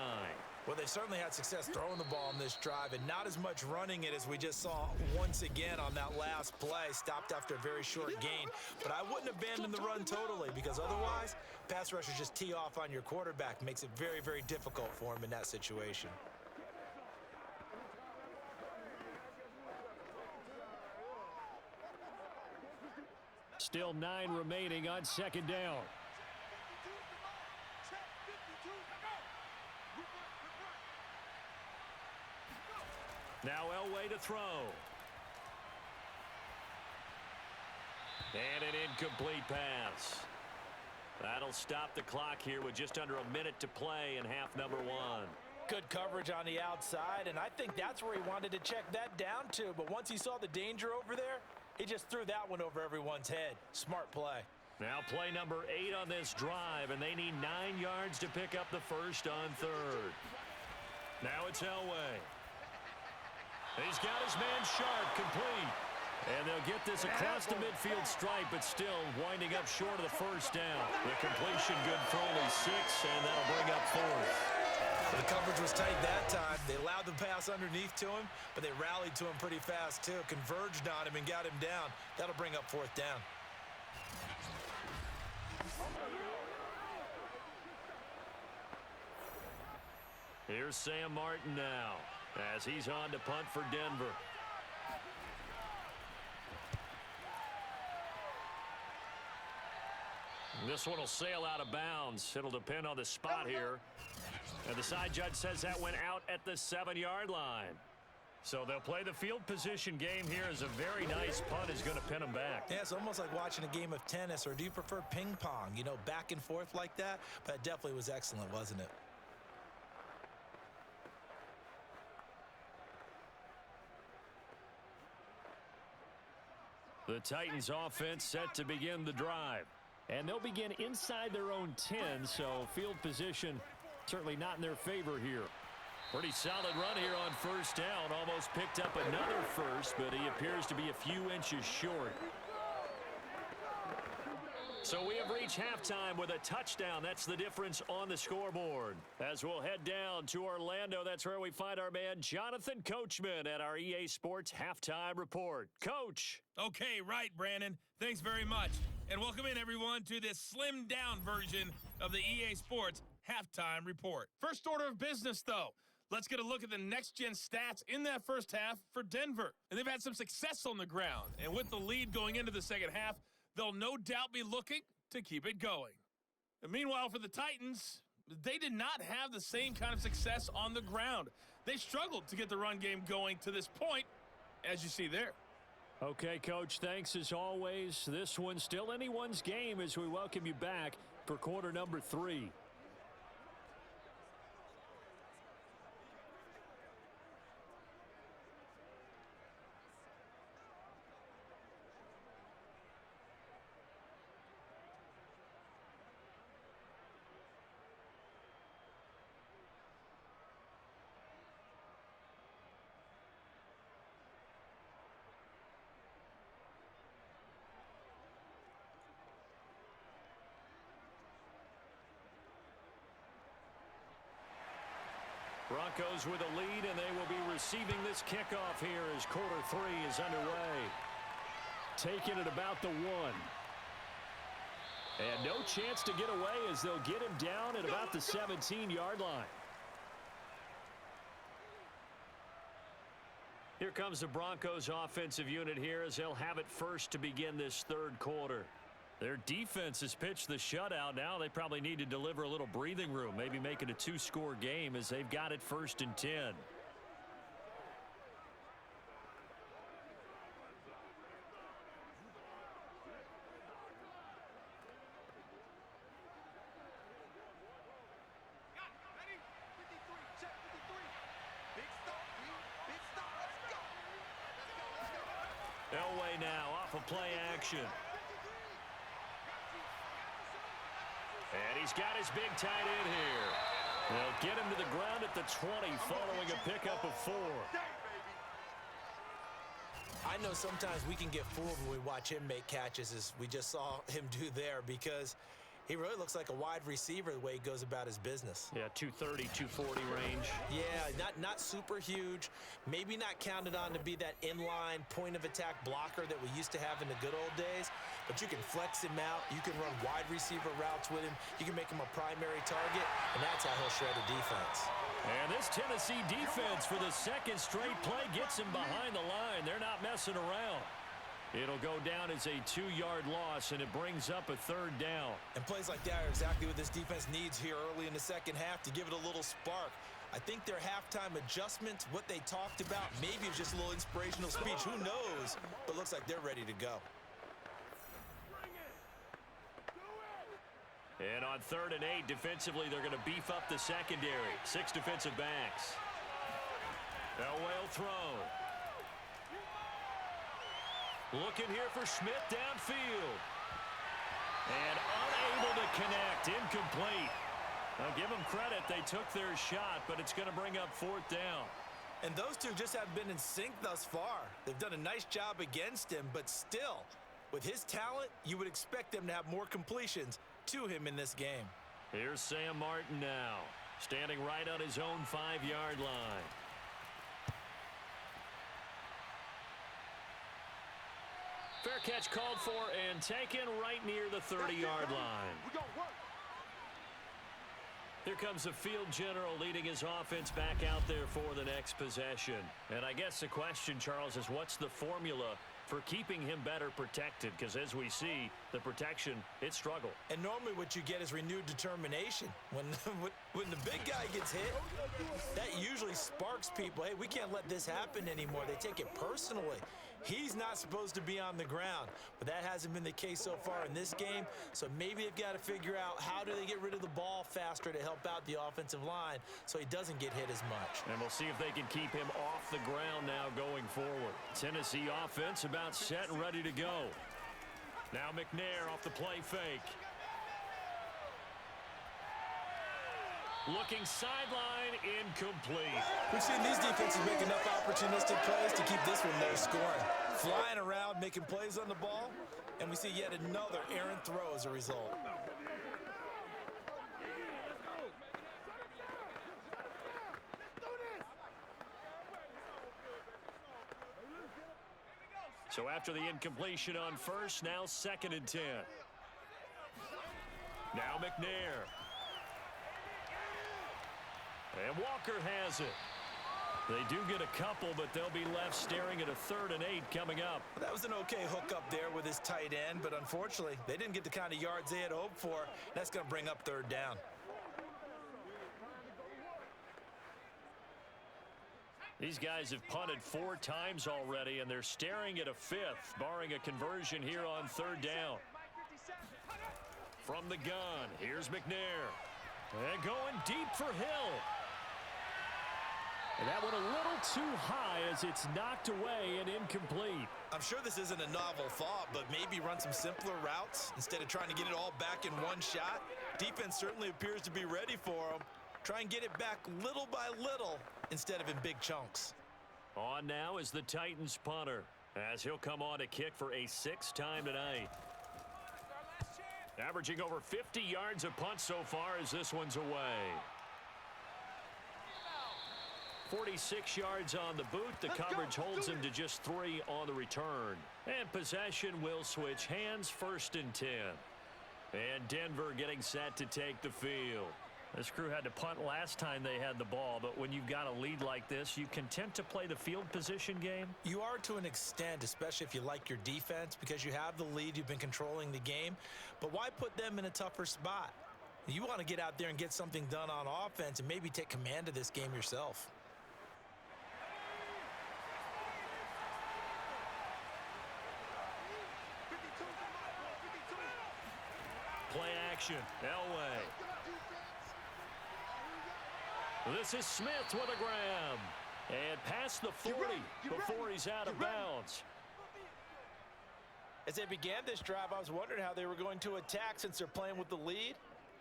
Well, they certainly had success throwing the ball on this drive and not as much running it as we just saw once again on that last play. Stopped after a very short gain. But I wouldn't abandon the run totally because otherwise, pass rushers just tee off on your quarterback. Makes it very, very difficult for him in that situation. Still 9 remaining on 2nd down. Now Elway to throw. And an incomplete pass. That'll stop the clock here with just under a minute to play in half number 1. Good coverage on the outside, and I think that's where he wanted to check that down to. But once he saw the danger over there, he just threw that one over everyone's head. Smart play. Now play number 8 on this drive, and they need 9 yards to pick up the first on 3rd. Now it's Elway. He's got his man Sharp complete. And they'll get this across the midfield stripe, but still winding up short of the first down. The completion good for only 6, and that'll bring up 4th. The coverage was tight that time. They allowed the pass underneath to him, but they rallied to him pretty fast, too. Converged on him and got him down. That'll bring up 4th down. Here's Sam Martin now as he's on to punt for Denver. This one will sail out of bounds. It'll depend on the spot here. And the side judge says that went out at the 7-yard line. So they'll play the field position game here as a very nice punt is going to pin them back. Yeah, it's almost like watching a game of tennis, or do you prefer ping pong? You know, back and forth like that? But it definitely was excellent, wasn't it? The Titans offense set to begin the drive. And they'll begin inside their own 10, so field position certainly not in their favor here. Pretty solid run here on first down. Almost picked up another first, but he appears to be a few inches short. So we have reached halftime with a touchdown. That's the difference on the scoreboard. As we'll head down to Orlando, that's where we find our man Jonathan Coachman at our EA Sports Halftime Report. Coach. Okay, right, Brandon. Thanks very much. And welcome in, everyone, to this slimmed-down version of the EA Sports Halftime Report. First order of business, though. Let's get a look at the next-gen stats in that first half for Denver. And they've had some success on the ground. And with the lead going into the second half, they'll no doubt be looking to keep it going. And meanwhile, for the Titans, they did not have the same kind of success on the ground. They struggled to get the run game going to this point, as you see there. Okay, Coach, thanks as always. This one's still anyone's game as we welcome you back for quarter number 3. Broncos with a lead, and they will be receiving this kickoff here as quarter 3 is underway. Taking it about the 1. And no chance to get away as they'll get him down at about the 17-yard line. Here comes the Broncos offensive unit here as they'll have it first to begin this third quarter. Their defense has pitched the shutout. Now they probably need to deliver a little breathing room, maybe make it a 2-score game as they've got it 1st and 10. Ready? 53, check 53. Big stop, big stop. Let's go. Let's go. Elway now off of play action. And he's got his big tight end here. They'll get him to the ground at the 20 following a pickup of 4. I I know sometimes we can get fooled when we watch him make catches, as we just saw him do there, because he really looks like a wide receiver the way he goes about his business. Yeah, 230, 240 range. Yeah, not super huge. Maybe not counted on to be that inline point-of-attack blocker that we used to have in the good old days, but you can flex him out. You can run wide receiver routes with him. You can make him a primary target, and that's how he'll shred a defense. And this Tennessee defense for the second straight play gets him behind the line. They're not messing around. It'll go down as a 2-yard loss, and it brings up a 3rd down. And plays like that are exactly what this defense needs here early in the second half to give it a little spark. I think their halftime adjustments, what they talked about, maybe it was just a little inspirational speech. Who knows? But looks like they're ready to go. And on 3rd and 8, defensively, they're going to beef up the secondary. 6 defensive backs. Elway will throw. Looking here for Smith downfield. And unable to connect. Incomplete. Now give them credit. They took their shot, but it's going to bring up 4th down. And those two just have been in sync thus far. They've done a nice job against him, but still, with his talent, you would expect them to have more completions to him in this game. Here's Sam Martin now, standing right on his own 5-yard line. Fair catch called for and taken right near the 30-yard line. Here comes the field general leading his offense back out there for the next possession. And I guess the question, Charles, is what's the formula for keeping him better protected? Because as we see, the protection, it struggled. And normally what you get is renewed determination. When the big guy gets hit, that usually sparks people. Hey, we can't let this happen anymore. They take it personally. He's not supposed to be on the ground, but that hasn't been the case so far in this game. So maybe they've got to figure out how do they get rid of the ball faster to help out the offensive line so he doesn't get hit as much. And we'll see if they can keep him off the ground now going forward. Tennessee offense about set and ready to go. Now McNair off the play fake. Looking sideline, incomplete. We've seen these defenses make enough opportunistic plays to keep this one low scoring. Flying around, making plays on the ball, and we see yet another errant throw as a result. So after the incompletion on first, now 2nd and 10. Now McNair. And Walker has it. They do get a couple, but they'll be left staring at a 3rd and 8 coming up. That was an okay hook up there with his tight end, but unfortunately, they didn't get the kind of yards they had hoped for. That's going to bring up 3rd down. These guys have punted 4 times already, and they're staring at a 5th, barring a conversion here on 3rd down. From the gun, here's McNair. And going deep for Hill. And that went a little too high as it's knocked away and incomplete. I'm sure this isn't a novel thought, but maybe run some simpler routes instead of trying to get it all back in one shot. Defense certainly appears to be ready for them. Try and get it back little by little instead of in big chunks. On now is the Titans punter, as he'll come on to kick for a 6th time tonight. Averaging over 50 yards a punt so far as this one's away. 46 yards on the boot. The coverage holds him to just 3 on the return. And possession will switch hands, 1st and 10. And Denver getting set to take the field. This crew had to punt last time they had the ball, but when you've got a lead like this, you content to play the field position game? You are to an extent, especially if you like your defense, because you have the lead, you've been controlling the game. But why put them in a tougher spot? You want to get out there and get something done on offense and maybe take command of this game yourself. Play action, Elway. This is Smith with a grab. And past the 40 before he's out of bounds. As they began this drive, I was wondering how they were going to attack since they're playing with the lead.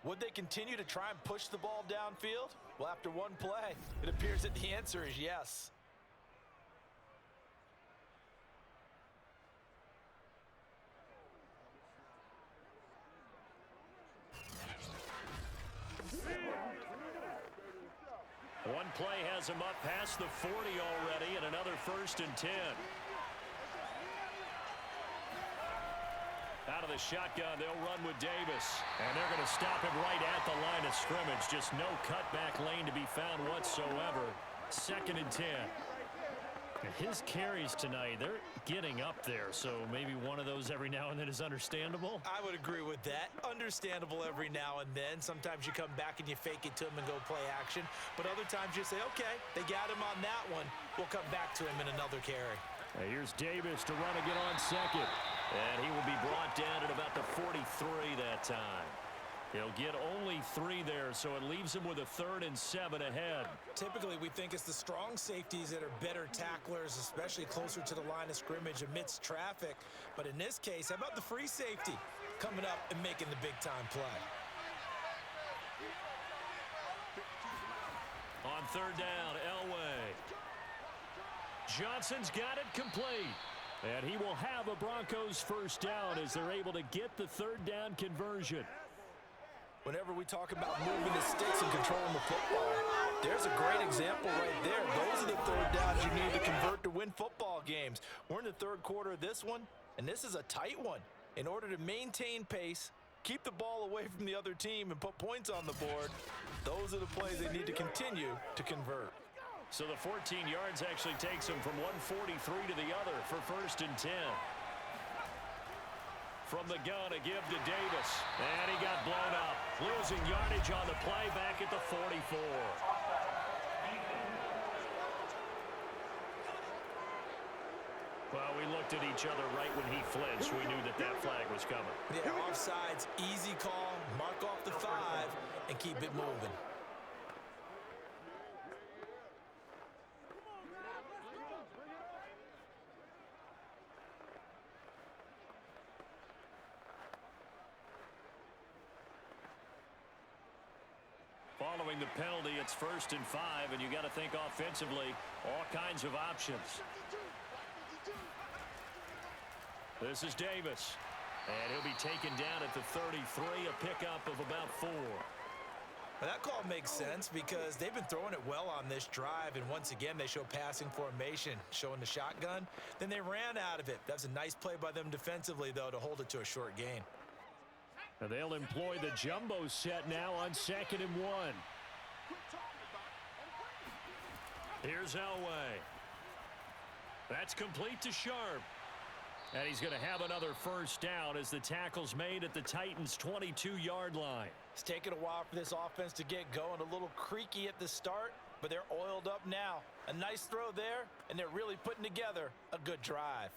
Would they continue to try and push the ball downfield? Well, after one play, it appears that the answer is yes. One play has him up past the 40 already, and another 1st and 10. Out of the shotgun, they'll run with Davis. And they're going to stop him right at the line of scrimmage. Just no cutback lane to be found whatsoever. 2nd and 10. His carries tonight, they're getting up there, so maybe one of those every now and then is understandable. I would agree with that. Understandable every now and then. Sometimes you come back and you fake it to him and go play action. But other times you say, okay, they got him on that one. We'll come back to him in another carry. Now here's Davis to run again on 2nd. And he will be brought down at about the 43 that time. He'll get only 3 there, so it leaves him with a 3rd and 7 ahead. Typically, we think it's the strong safeties that are better tacklers, especially closer to the line of scrimmage amidst traffic. But in this case, how about the free safety coming up and making the big-time play? On 3rd down, Elway. Johnson's got it complete. And he will have a Broncos 1st down as they're able to get the 3rd down conversion. Whenever we talk about moving the sticks and controlling the football, there's a great example right there. Those are the 3rd downs you need to convert to win football games. We're in the 3rd quarter of this one, and this is a tight one. In order to maintain pace, keep the ball away from the other team, and put points on the board, those are the plays they need to continue to convert. So the 14 yards actually takes him from 143 to the other for 1st and 10. From the gun, a give to Davis. And he got blown up. Losing yardage on the play back at the 44. Well, we looked at each other right when he flinched. We knew that that flag was coming. Yeah, offsides, easy call, mark off the 5, and keep it moving. Following the penalty, it's 1st and 5, and you got to think offensively, all kinds of options. This is Davis, and he'll be taken down at the 33, a pickup of about 4. Well, that call makes sense because they've been throwing it well on this drive, and once again, they show passing formation, showing the shotgun. Then they ran out of it. That's a nice play by them defensively, though, to hold it to a short gain. And they'll employ the jumbo set now on 2nd and 1. Here's Elway. That's complete to Sharp. And he's going to have another 1st down as the tackle's made at the Titans' 22-yard line. It's taken a while for this offense to get going. A little creaky at the start, but they're oiled up now. A nice throw there, and they're really putting together a good drive.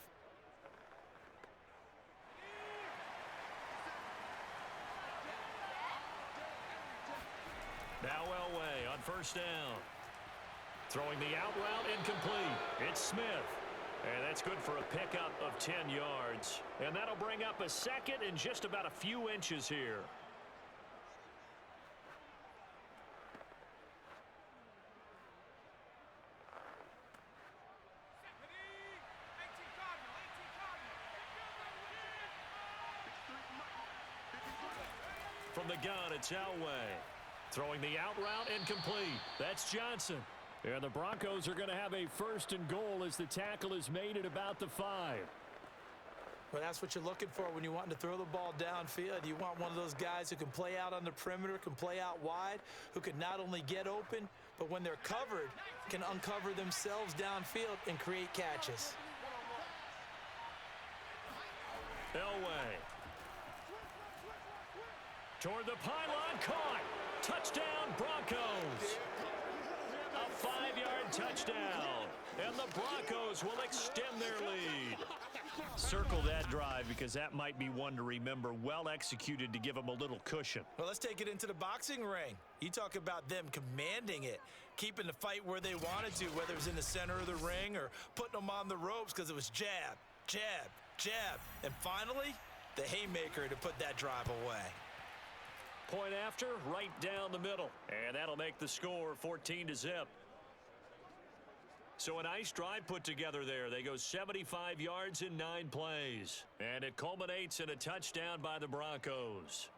Now Elway on 1st down. Throwing the out route incomplete. It's Smith. And that's good for a pickup of 10 yards. And that'll bring up a 2nd and just about a few inches here. From the gun, it's Elway. Throwing the out route incomplete. That's Johnson. And the Broncos are going to have a 1st and goal as the tackle is made at about the 5. Well, that's what you're looking for when you want to throw the ball downfield. You want one of those guys who can play out on the perimeter, can play out wide, who can not only get open, but when they're covered, can uncover themselves downfield and create catches. Elway. Toward the pylon, caught. Touchdown, Broncos. A 5-yard touchdown. And the Broncos will extend their lead. Circle that drive because that might be one to remember. Well executed to give them a little cushion. Well, let's take it into the boxing ring. You talk about them commanding it, keeping the fight where they wanted to, whether it was in the center of the ring or putting them on the ropes because it was jab, jab, jab. And finally, the haymaker to put that drive away. Point after, right down the middle. And that'll make the score 14-0. So a nice drive put together there. They go 75 yards in 9 plays. And it culminates in a touchdown by the Broncos.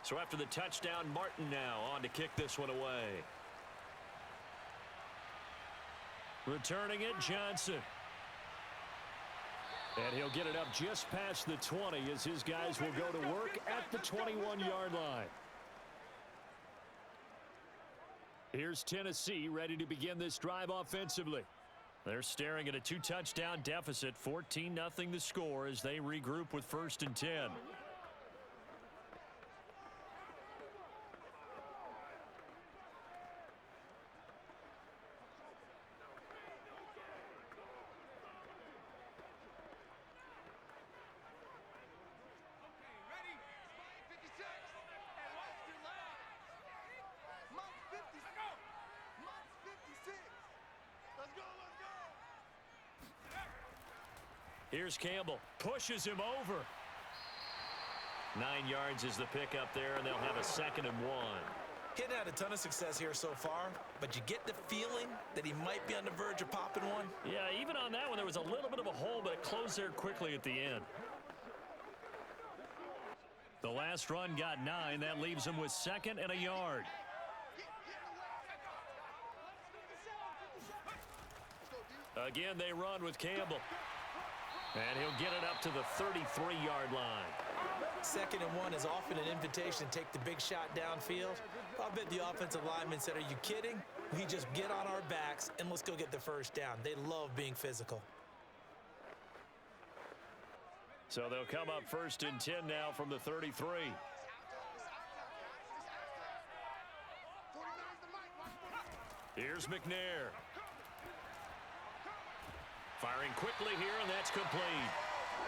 So after the touchdown, Martin now on to kick this one away. Returning it, Johnson. And he'll get it up just past the 20 as his guys will go to work at the 21-yard line. Here's Tennessee ready to begin this drive offensively. They're staring at a 2-touchdown deficit, 14-0 the score as they regroup with 1st and 10. Here's Campbell. Pushes him over. 9 yards is the pickup there, and they'll have a 2nd and 1. He hadn't had a ton of success here so far, but you get the feeling that he might be on the verge of popping one. Yeah, even on that one, there was a little bit of a hole, but it closed there quickly at the end. The last run got 9. That leaves him with 2nd and a yard. Again, they run with Campbell. And he'll get it up to the 33-yard line. 2nd and 1 is often an invitation to take the big shot downfield. I bet the offensive lineman said, are you kidding? We just get on our backs and let's go get the 1st down. They love being physical. So they'll come up 1st and 10 now from the 33. Here's McNair. Firing quickly here, and that's complete.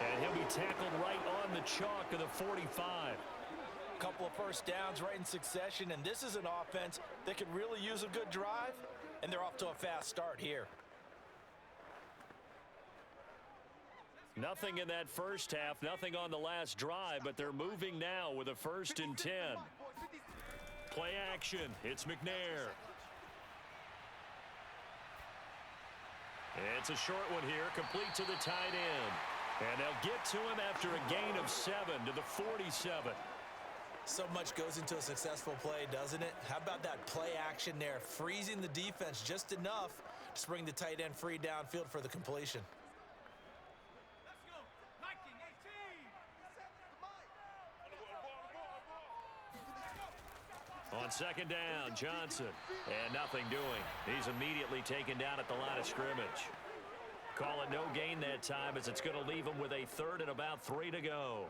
And he'll be tackled right on the chalk of the 45. A couple of 1st downs right in succession, and this is an offense that could really use a good drive, and they're off to a fast start here. Nothing in that first half, nothing on the last drive, but they're moving now with a 1st and 10. Play action. It's McNair. It's a short one here, complete to the tight end. And they'll get to him after a gain of 7 to the 47. So much goes into a successful play, doesn't it? How about that play action there, freezing the defense just enough to spring the tight end free downfield for the completion. On 2nd down, Johnson. And nothing doing. He's immediately taken down at the line of scrimmage. Call it no gain that time as it's going to leave him with a 3rd and about 3 to go.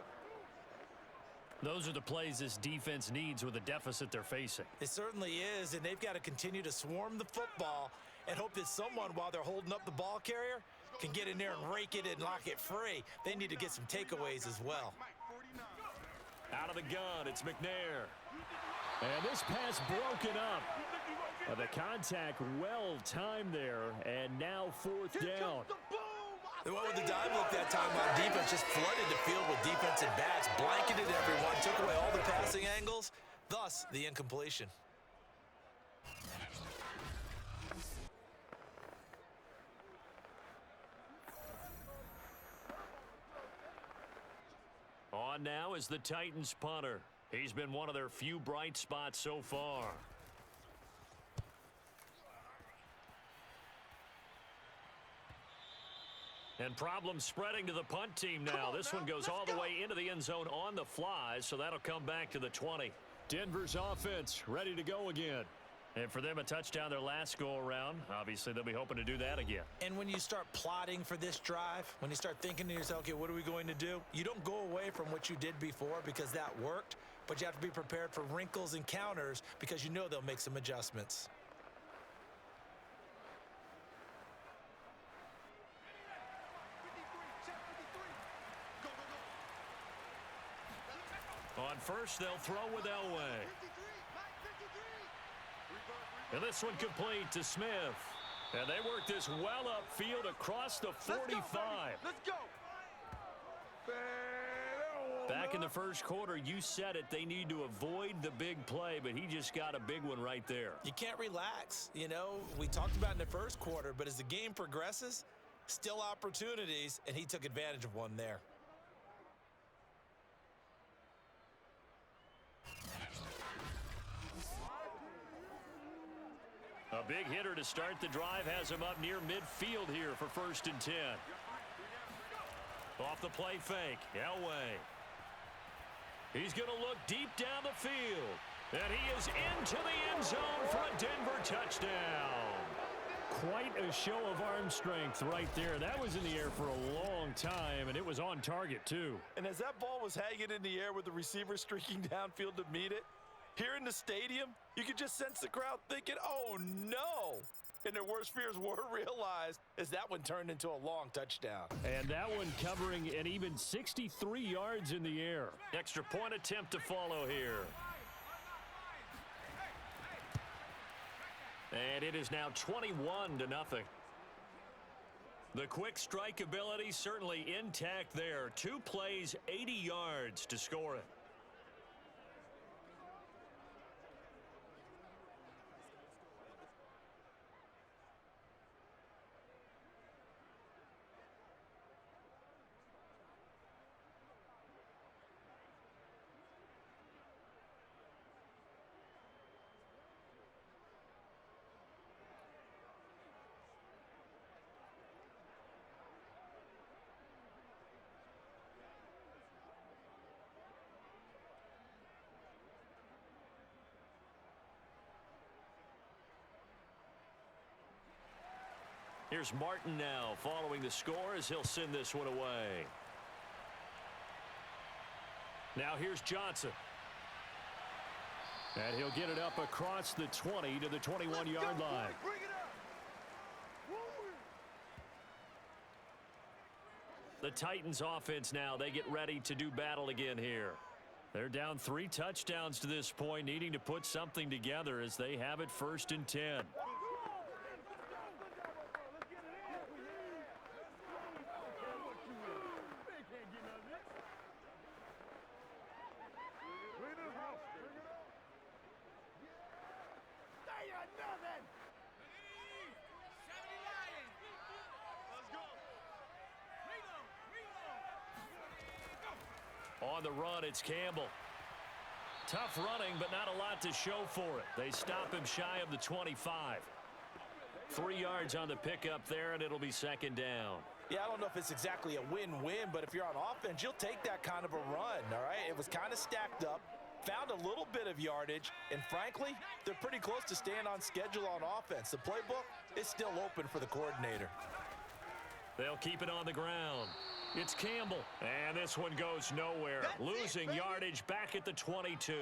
Those are the plays this defense needs with the deficit they're facing. It certainly is, and they've got to continue to swarm the football and hope that someone, while they're holding up the ball carrier, can get in there and rake it and lock it free. They need to get some takeaways as well. Out of the gun, it's McNair. And this pass broken up. The contact well timed there, and now 4th down. They went with the dive look that time on defense, just flooded the field with defensive backs, blanketed everyone, took away all the passing angles, thus the incompletion. On now is the Titans punter. He's been one of their few bright spots so far. And problems spreading to the punt team now. This one goes all the way into the end zone on the fly, so that'll come back to the 20. Denver's offense ready to go again. And for them, a touchdown their last go-around. Obviously, they'll be hoping to do that again. And when you start plotting for this drive, when you start thinking to yourself, okay, what are we going to do? You don't go away from what you did before because that worked, but you have to be prepared for wrinkles and counters because you know they'll make some adjustments. On first, they'll throw with Elway. And this one complete to Smith. And they work this well upfield across the 45. Let's go. Back in the first quarter, you said it, they need to avoid the big play, but he just got a big one right there. You can't relax. You know, we talked about in the first quarter, but as the game progresses, still opportunities, and he took advantage of one there. A big hitter to start the drive has him up near midfield here for 1st and 10. Off the play fake, Elway. He's going to look deep down the field. And he is into the end zone for a Denver touchdown. Quite a show of arm strength right there. That was in the air for a long time, and it was on target, too. And as that ball was hanging in the air with the receiver streaking downfield to meet it, here in the stadium, you could just sense the crowd thinking, oh, no. And their worst fears were realized as that one turned into a long touchdown. And that one covering an even 63 yards in the air. Extra point attempt to follow here. And it is now 21-0. The quick strike ability certainly intact there. 2 plays, 80 yards to score it. Here's Martin now following the score as he'll send this one away. Now here's Johnson. And he'll get it up across the 20 to the 21-yard line. The Titans offense now, they get ready to do battle again here. They're down 3 touchdowns to this point, needing to put something together as they have it 1st and 10. On the run, it's Campbell. Tough running, but not a lot to show for it. They stop him shy of the 25. 3 yards on the pickup there, and it'll be 2nd down. Yeah, I don't know if it's exactly a win-win, but if you're on offense, you'll take that kind of a run, all right? It was kind of stacked up, found a little bit of yardage, and frankly, they're pretty close to staying on schedule on offense. The playbook is still open for the coordinator. They'll keep it on the ground. It's Campbell, and this one goes nowhere. Losing yardage back at the 22.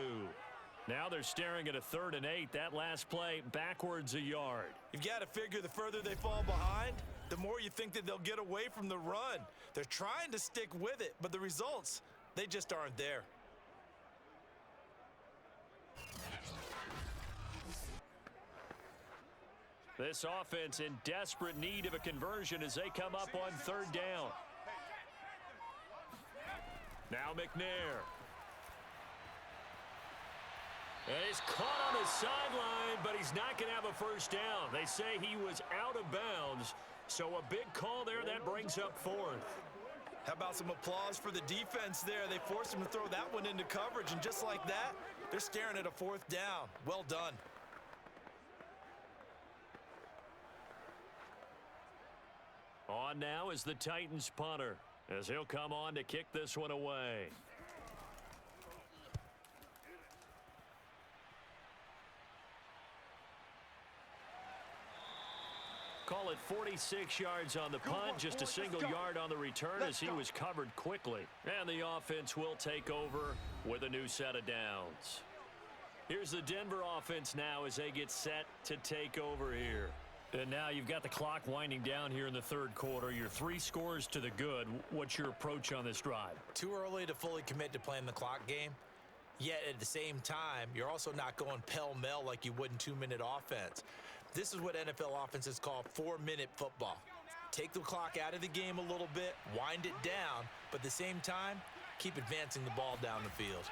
Now they're staring at a 3rd and 8. That last play backwards a yard. You've got to figure the further they fall behind, the more you think that they'll get away from the run. They're trying to stick with it, but the results, they just aren't there. This offense in desperate need of a conversion as they come up on 3rd down. Now McNair. And he's caught on the sideline, but he's not going to have a 1st down. They say he was out of bounds, so a big call there that brings up 4th. How about some applause for the defense there? They forced him to throw that one into coverage, and just like that, they're staring at a 4th down. Well done. On now is the Titans punter, as he'll come on to kick this one away. Call it 46 yards on the punt, just a single yard on the return as he was covered quickly. And the offense will take over with a new set of downs. Here's the Denver offense now as they get set to take over here. And now you've got the clock winding down here in the 3rd quarter. You're 3 scores to the good. What's your approach on this drive? Too early to fully commit to playing the clock game. Yet at the same time, you're also not going pell-mell like you would in 2-minute offense. This is what NFL offenses call 4-minute football. Take the clock out of the game a little bit, wind it down, but at the same time, keep advancing the ball down the field.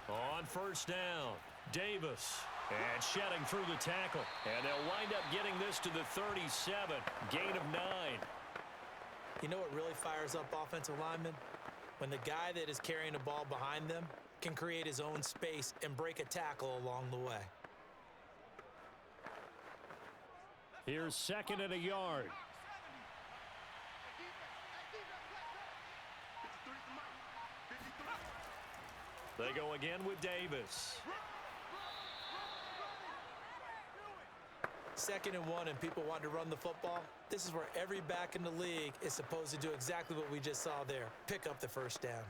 On 1st down, Davis. And shedding through the tackle. And they'll wind up getting this to the 37. Gain of 9. You know what really fires up offensive linemen? When the guy that is carrying the ball behind them can create his own space and break a tackle along the way. Here's 2nd and a yard. They go again with Davis. 2nd and 1 and people want to run the football. This is where every back in the league is supposed to do exactly what we just saw there. Pick up the first down.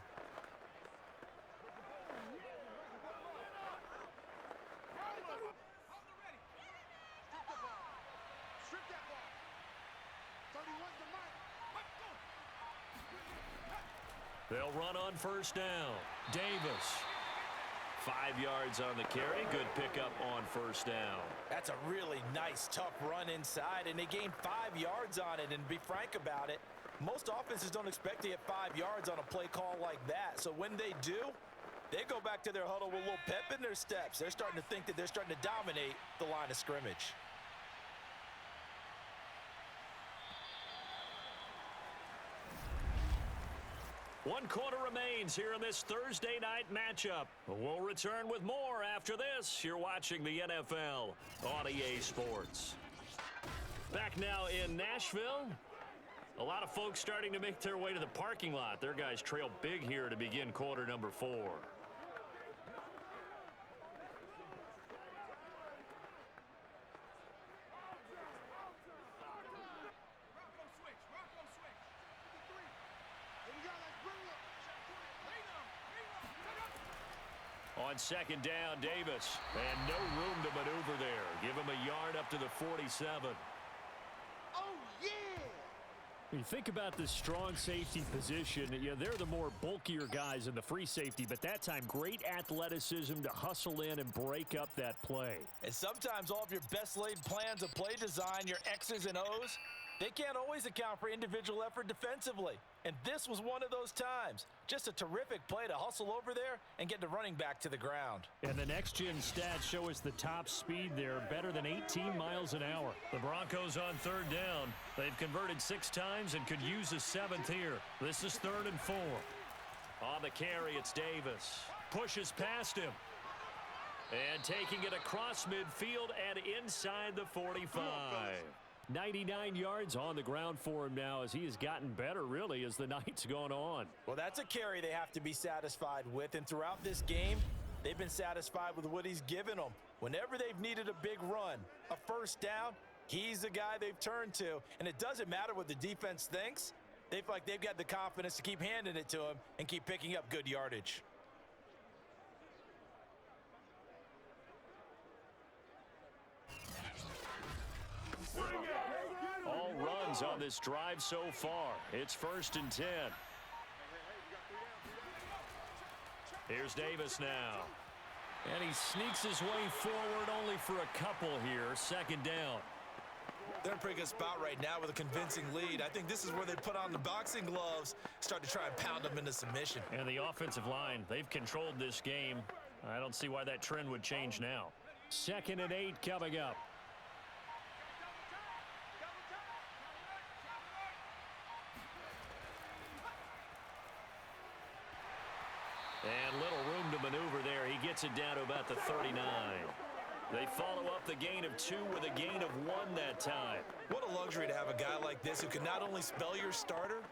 They'll run on first down. Davis. 5 yards on the carry. Good pickup on first down. That's a really nice, tough run inside, and they gained 5 yards on it. And be frank about it, most offenses don't expect to get 5 yards on a play call like that. So when they do, they go back to their huddle with a little pep in their steps. They're starting to think that they're starting to dominate the line of scrimmage. One quarter remains here in this Thursday night matchup. We'll return with more after this. You're watching the NFL on EA Sports. Back now in Nashville. A lot of folks starting to make their way to the parking lot. Their guys trail big here to begin quarter number 4. On 2nd down, Davis. And no room to maneuver there. Give him a yard up to the 47. Oh, yeah! When you think about the strong safety position, they're the more bulkier guys in the free safety, but that time, great athleticism to hustle in and break up that play. And sometimes all of your best laid plans of play design, your X's and O's, they can't always account for individual effort defensively. And this was one of those times. Just a terrific play to hustle over there and get the running back to the ground. And the next-gen stats show us the top speed there, better than 18 miles an hour. The Broncos on 3rd down. They've converted 6 times and could use a 7th here. This is 3rd and 4. On the carry, it's Davis. Pushes past him. And taking it across midfield and inside the 45. 99 yards on the ground for him now as he has gotten better, really, as the night's gone on. Well, that's a carry they have to be satisfied with. And throughout this game, they've been satisfied with what he's given them. Whenever they've needed a big run, a first down, he's the guy they've turned to. And it doesn't matter what the defense thinks. They feel like they've got the confidence to keep handing it to him and keep picking up good yardage. All runs on this drive so far. It's 1st and 10. Here's Davis now. And he sneaks his way forward only for a couple here. 2nd down. They're in a pretty good spot right now with a convincing lead. I think this is where they put on the boxing gloves, start to try and pound them into submission. And the offensive line, they've controlled this game. I don't see why that trend would change now. 2nd and 8 coming up. And little room to maneuver there. He gets it down to about the 39. They follow up the gain of 2 with a gain of 1 that time. What a luxury to have a guy like this who can not only spell your starter,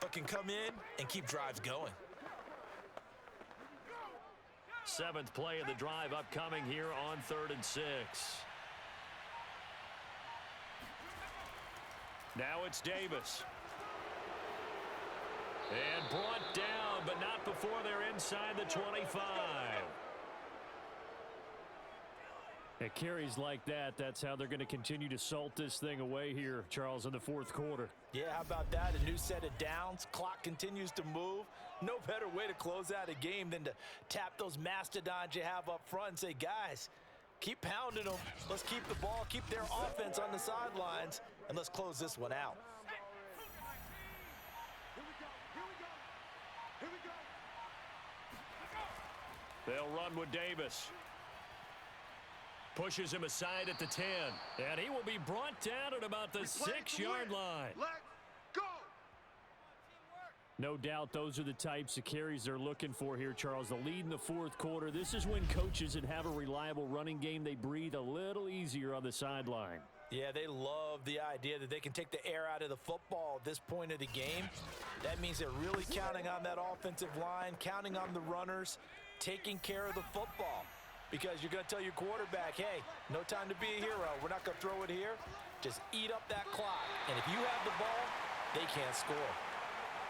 but can come in and keep drives going. 7th play of the drive upcoming here on 3rd and 6. Now it's Davis. And brought down, but not before they're inside the 25. At carries like that, that's how they're going to continue to salt this thing away here, Charles, in the 4th quarter. Yeah, how about that? A new set of downs. Clock continues to move. No better way to close out a game than to tap those mastodons you have up front and say, guys, keep pounding them. Let's keep the ball, keep their offense on the sidelines, and let's close this one out. They'll run with Davis. Pushes him aside at the 10. And he will be brought down at about the 6-yard line. Let's go! No doubt those are the types of carries they're looking for here, Charles. The lead in the 4th quarter. This is when coaches that have a reliable running game, they breathe a little easier on the sideline. Yeah, they love the idea that they can take the air out of the football at this point of the game. That means they're really counting on that offensive line, counting on the runners, taking care of the football. Because you're going to tell your quarterback, hey, no time to be a hero. We're not going to throw it here. Just eat up that clock. And if you have the ball, they can't score.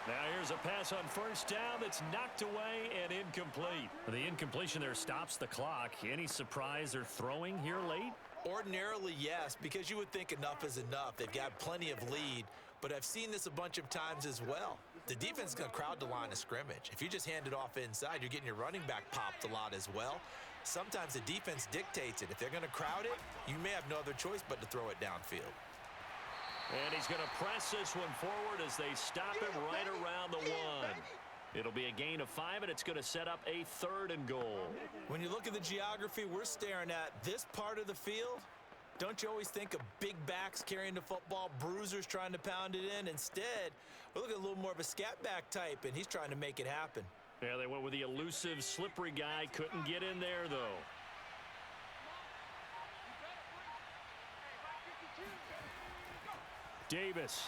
Now here's a pass on first down that's knocked away and incomplete. The incompletion there stops the clock. Any surprise they're throwing here late? Ordinarily, yes, because you would think enough is enough. They've got plenty of lead, but I've seen this a bunch of times as well. The defense is going to crowd the line of scrimmage. If you just hand it off inside, you're getting your running back popped a lot as well. Sometimes the defense dictates it. If they're going to crowd it, you may have no other choice but to throw it downfield. And he's going to press this one forward as they stop him right around the 1. It'll be a gain of 5, and it's going to set up a 3rd and goal. When you look at the geography we're staring at, this part of the field, don't you always think of big backs carrying the football, bruisers trying to pound it in? Instead, we're looking at a little more of a scat back type, and he's trying to make it happen. Yeah, they went with the elusive, slippery guy. Couldn't get in there, though. Davis.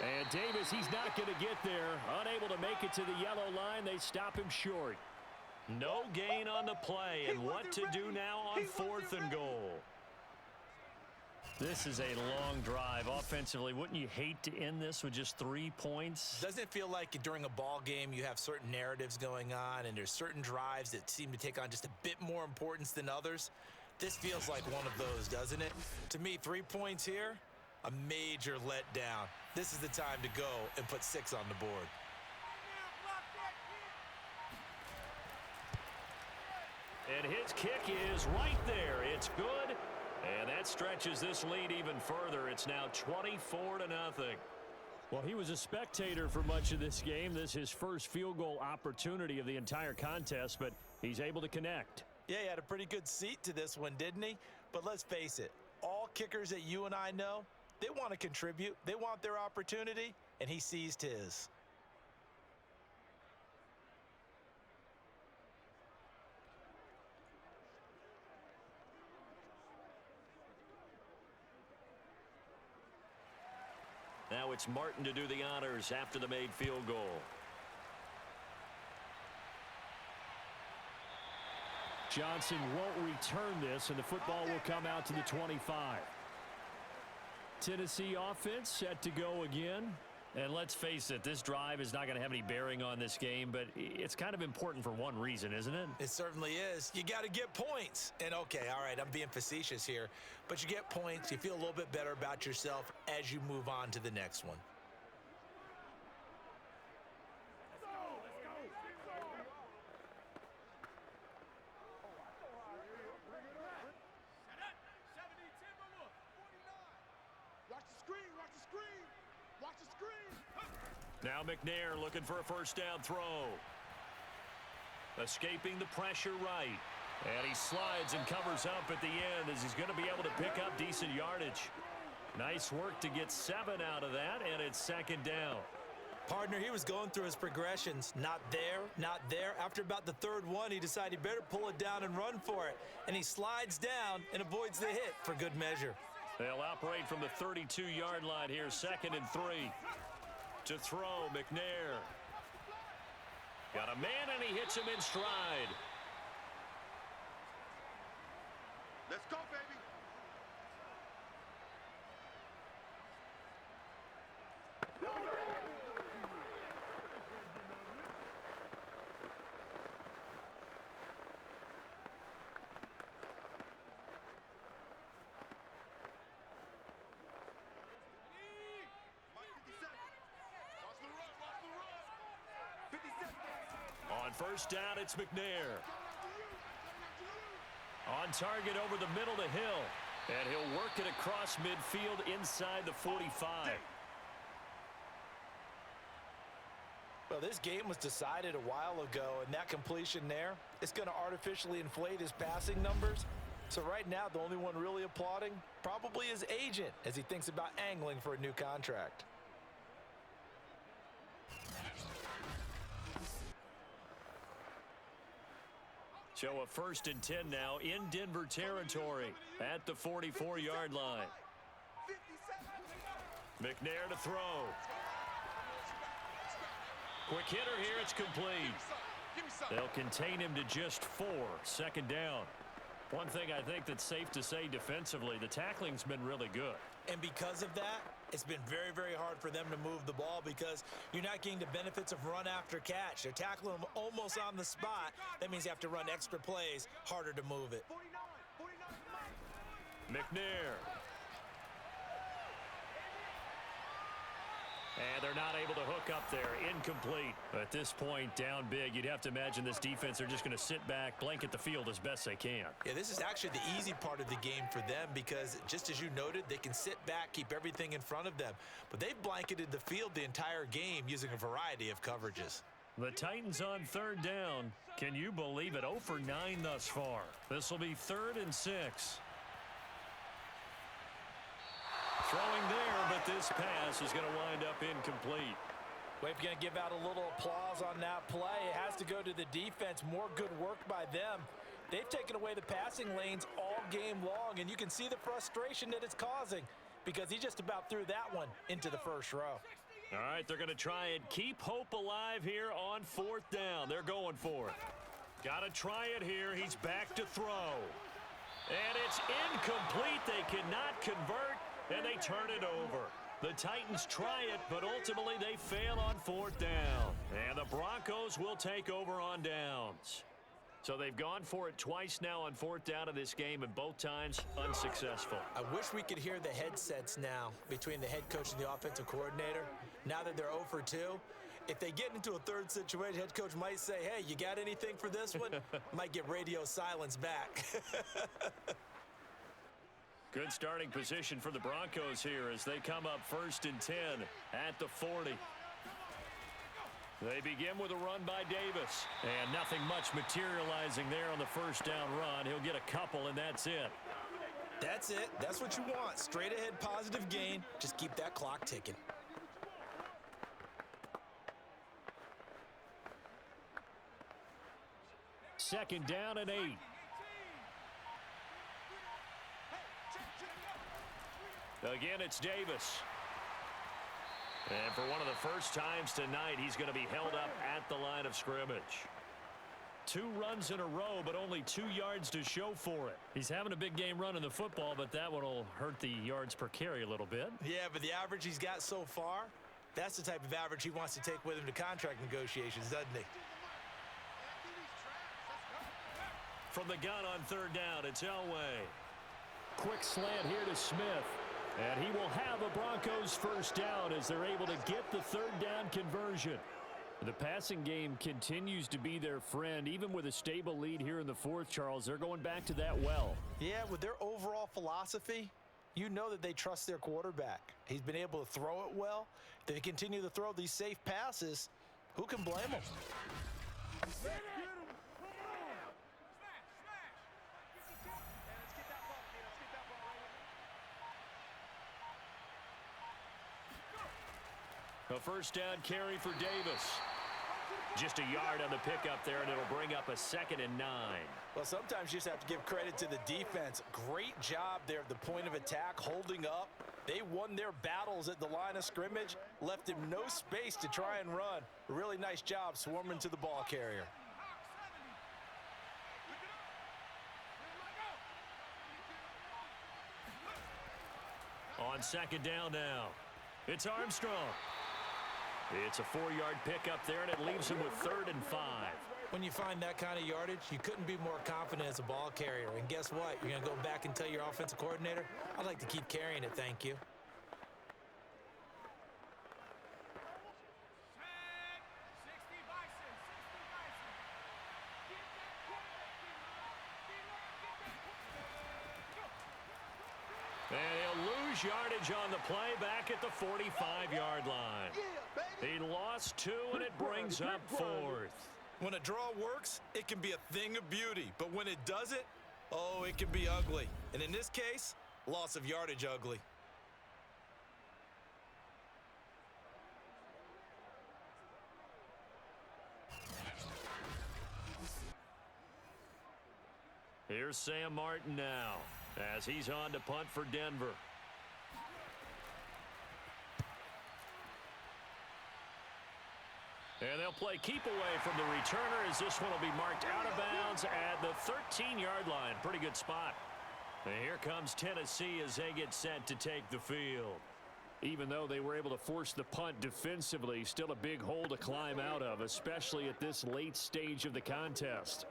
And Davis, he's not going to get there. Unable to make it to the yellow line. They stop him short. No gain on the play. And what to do now on 4th and goal? This is a long drive. Offensively, wouldn't you hate to end this with just 3 points? Doesn't it feel like during a ball game you have certain narratives going on and there's certain drives that seem to take on just a bit more importance than others? This feels like one of those, doesn't it? To me, 3 points here, a major letdown. This is the time to go and put 6 on the board. And his kick is right there. It's good. And that stretches this lead even further. It's now 24-0. Well, he was a spectator for much of this game. This is his first field goal opportunity of the entire contest, but he's able to connect. Yeah, he had a pretty good seat to this one, didn't he? But let's face it, all kickers that you and I know, they want to contribute. They want their opportunity, and he seized his. Now it's Martin to do the honors after the made field goal. Johnson won't return this, and the football will come out to the 25. Tennessee offense set to go again. And let's face it, this drive is not going to have any bearing on this game, but it's kind of important for one reason, isn't it? It certainly is. You got to get points. And okay, all right, I'm being facetious here, but you get points, you feel a little bit better about yourself as you move on to the next one. Now McNair looking for a first down throw. Escaping the pressure right. And he slides and covers up at the end as he's going to be able to pick up decent yardage. Nice work to get 7 out of that, and it's 2nd down. Partner, he was going through his progressions. Not there, not there. After about the 3rd one, he decided he better pull it down and run for it. And he slides down and avoids the hit for good measure. They'll operate from the 32-yard line here, 2nd and 3. To throw, McNair. Got a man, and he hits him in stride. Let's go, baby. On first down, it's McNair. On target over the middle to Hill. And he'll work it across midfield inside the 45. Well, this game was decided a while ago, and that completion there, it's going to artificially inflate his passing numbers. So right now, the only one really applauding probably his agent as he thinks about angling for a new contract. So a 1st and 10 now in Denver territory at the 44-yard line. McNair to throw. Quick hitter here, it's complete. They'll contain him to just 4, 2nd down. One thing I think that's safe to say defensively, the tackling's been really good. And because of that, it's been very, very hard for them to move the ball because you're not getting the benefits of run after catch. They're tackling them almost on the spot. That means you have to run extra plays, harder to move it. McNair. And they're not able to hook up there. Incomplete. At this point, down big, you'd have to imagine this defense are just going to sit back, blanket the field as best they can. Yeah, this is actually the easy part of the game for them because, just as you noted, they can sit back, keep everything in front of them. But they've blanketed the field the entire game using a variety of coverages. The Titans on 3rd down. Can you believe it? 0 for 9 thus far. This will be 3rd and 6. Throwing there, but this pass is going to wind up incomplete. We're going to give out a little applause on that play. It has to go to the defense. More good work by them. They've taken away the passing lanes all game long, and you can see the frustration that it's causing because he just about threw that one into the 1st row. All right, they're going to try and keep hope alive here on 4th down. They're going for it. Got to try it here. He's back to throw. And it's incomplete. They cannot convert. And they turn it over. The Titans try it, but ultimately they fail on 4th down. And the Broncos will take over on downs. So they've gone for it twice now on 4th down in this game, and both times unsuccessful. I wish we could hear the headsets now between the head coach and the offensive coordinator. Now that they're 0 for 2, if they get into a 3rd situation, head coach might say, hey, you got anything for this one? Might get radio silence back. Good starting position for the Broncos here as they come up 1st and 10 at the 40. They begin with a run by Davis. And nothing much materializing there on the 1st down run. He'll get a couple, and that's it. That's it. That's what you want. Straight ahead positive gain. Just keep that clock ticking. Second down and 8. Again, it's Davis. And for one of the first times tonight, he's going to be held up at the line of scrimmage. 2 runs in a row, but only 2 yards to show for it. He's having a big game running the football, but that one will hurt the yards per carry a little bit. Yeah, but the average he's got so far, that's the type of average he wants to take with him to contract negotiations, doesn't he? From the gun on 3rd down, it's Elway. Quick slant here to Smith. And he will have a Broncos 1st down as they're able to get the 3rd down conversion. The passing game continues to be their friend. Even with a stable lead here in the 4th, Charles, they're going back to that well. Yeah, with their overall philosophy, you know that they trust their quarterback. He's been able to throw it well. If they continue to throw these safe passes, who can blame them? A 1st down carry for Davis. Just a yard on the pickup there, and it'll bring up a 2nd and 9. Well, sometimes you just have to give credit to the defense. Great job there at the point of attack, holding up. They won their battles at the line of scrimmage, left him no space to try and run. A really nice job swarming to the ball carrier. On 2nd down now, it's Armstrong. It's a 4-yard pickup there, and it leaves him with 3rd and 5. When you find that kind of yardage, you couldn't be more confident as a ball carrier. And guess what? You're going to go back and tell your offensive coordinator, I'd like to keep carrying it, thank you. And he'll lose yardage on the play back at the 45-yard line. He lost 2, and it brings up 4th. When a draw works, it can be a thing of beauty. But when it doesn't, oh, it can be ugly. And in this case, loss of yardage ugly. Here's Sam Martin now as he's on to punt for Denver. And they'll play keep away from the returner as this one will be marked out of bounds at the 13-yard line. Pretty good spot. And here comes Tennessee as they get set to take the field. Even though they were able to force the punt defensively, still a big hole to climb out of, especially at this late stage of the contest.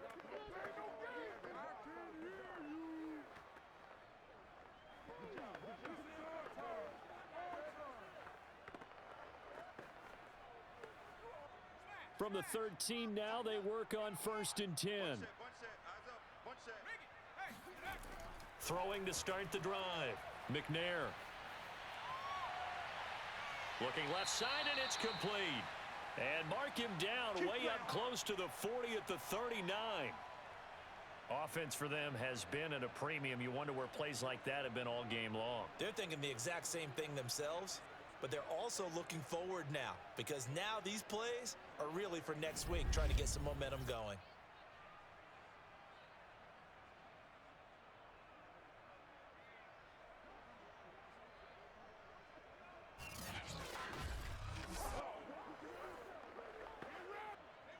From the 13 now, they work on 1st and 10. Throwing to start the drive. McNair. Looking left side, and it's complete. And mark him down way up close to the 40 at the 39. Offense for them has been at a premium. You wonder where plays like that have been all game long. They're thinking the exact same thing themselves, but they're also looking forward now because now these plays are really for next week, trying to get some momentum going.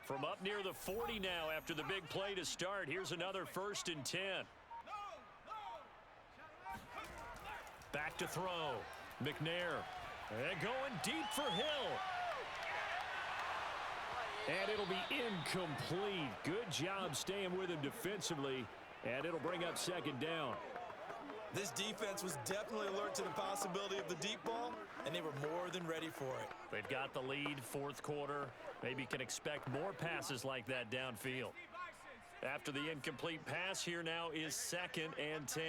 From up near the 40 now after the big play to start. Here's another 1st and 10. Back to throw. McNair. And going deep for Hill. And it'll be incomplete. Good job staying with him defensively. And it'll bring up 2nd down. This defense was definitely alert to the possibility of the deep ball, and they were more than ready for it. They've got the lead, 4th quarter. Maybe can expect more passes like that downfield. After the incomplete pass, here now is 2nd and 10.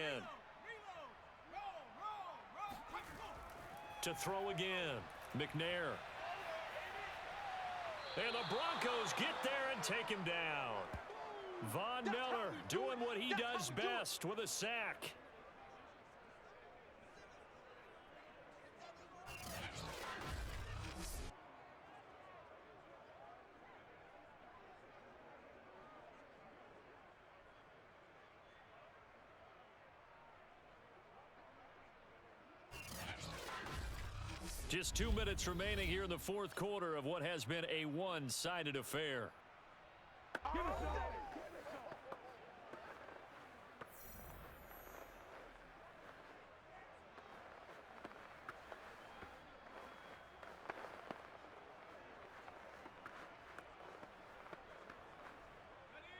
To throw again, McNair. And the Broncos get there and take him down. Von Miller doing what he does best with a sack. Just 2 minutes remaining here in the 4th quarter of what has been a one-sided affair.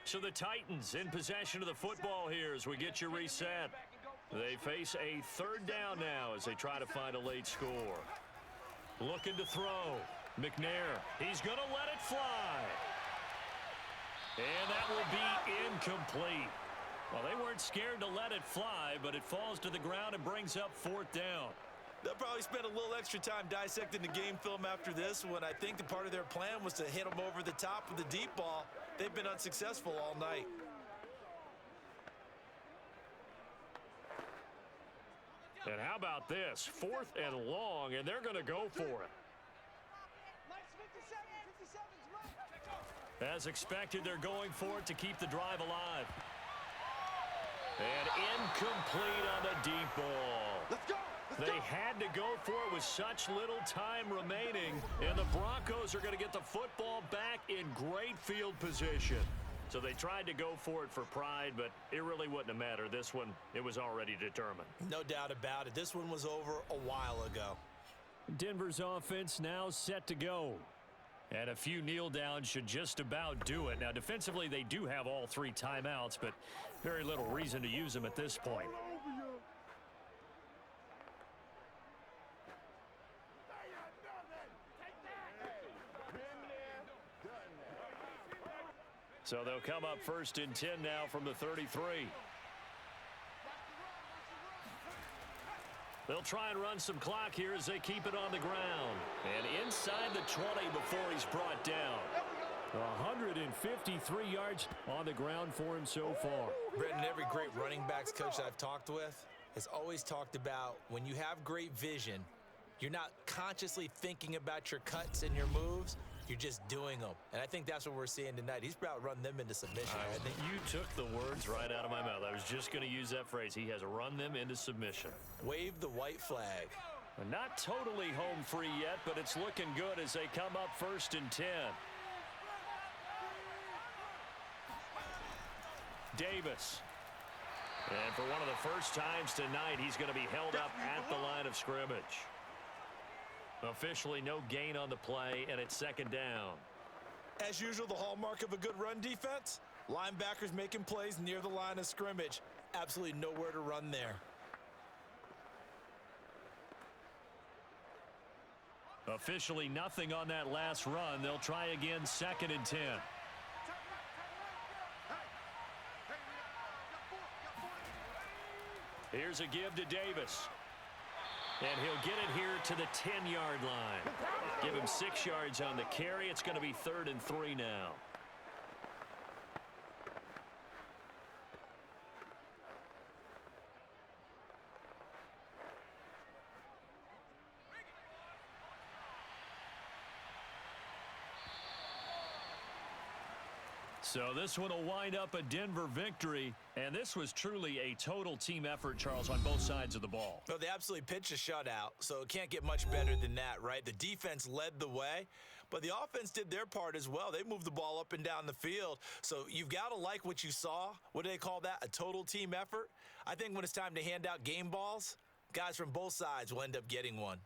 So the Titans in possession of the football here as we get you reset. They face a 3rd down now as they try to find a late score. Looking to throw. McNair. He's going to let it fly. And that will be incomplete. Well, they weren't scared to let it fly, but it falls to the ground and brings up 4th down. They'll probably spend a little extra time dissecting the game film after this one. I think the part of their plan was to hit them over the top with the deep ball. They've been unsuccessful all night. And how about this? 4th and long, and they're going to go for it. As expected, they're going for it to keep the drive alive. And incomplete on the deep ball. Let's go. They had to go for it with such little time remaining, and the Broncos are going to get the football back in great field position. So they tried to go for it for pride, but it really wouldn't have mattered. This one, it was already determined. No doubt about it. This one was over a while ago. Denver's offense now set to go. And a few kneel downs should just about do it. Now, defensively, they do have all 3 timeouts, but very little reason to use them at this point. So they'll come up 1st and 10 now from the 33. They'll try and run some clock here as they keep it on the ground. And inside the 20 before he's brought down. 153 yards on the ground for him so far. Brendan, every great running backs coach I've talked with has always talked about when you have great vision, you're not consciously thinking about your cuts and your moves. You're just doing them. And I think that's what we're seeing tonight. He's about run them into submission. You took the words right out of my mouth. I was just going to use that phrase. He has run them into submission. Wave the white flag. Not totally home free yet, but it's looking good as they come up 1st and 10. Davis. And for one of the first times tonight, he's going to be held up at the line of scrimmage. Officially no gain on the play, and it's 2nd down. As usual, the hallmark of a good run defense, linebackers making plays near the line of scrimmage. Absolutely nowhere to run there. Officially nothing on that last run. They'll try again 2nd and 10. Here's a give to Davis. And he'll get it here to the 10-yard line. Give him 6 yards on the carry. It's going to be 3rd and 3 now. So this one will wind up a Denver victory, and this was truly a total team effort, Charles, on both sides of the ball. Well, they absolutely pitched a shutout, so it can't get much better than that, right? The defense led the way, but the offense did their part as well. They moved the ball up and down the field, so you've got to like what you saw. What do they call that? A total team effort? I think when it's time to hand out game balls, guys from both sides will end up getting one.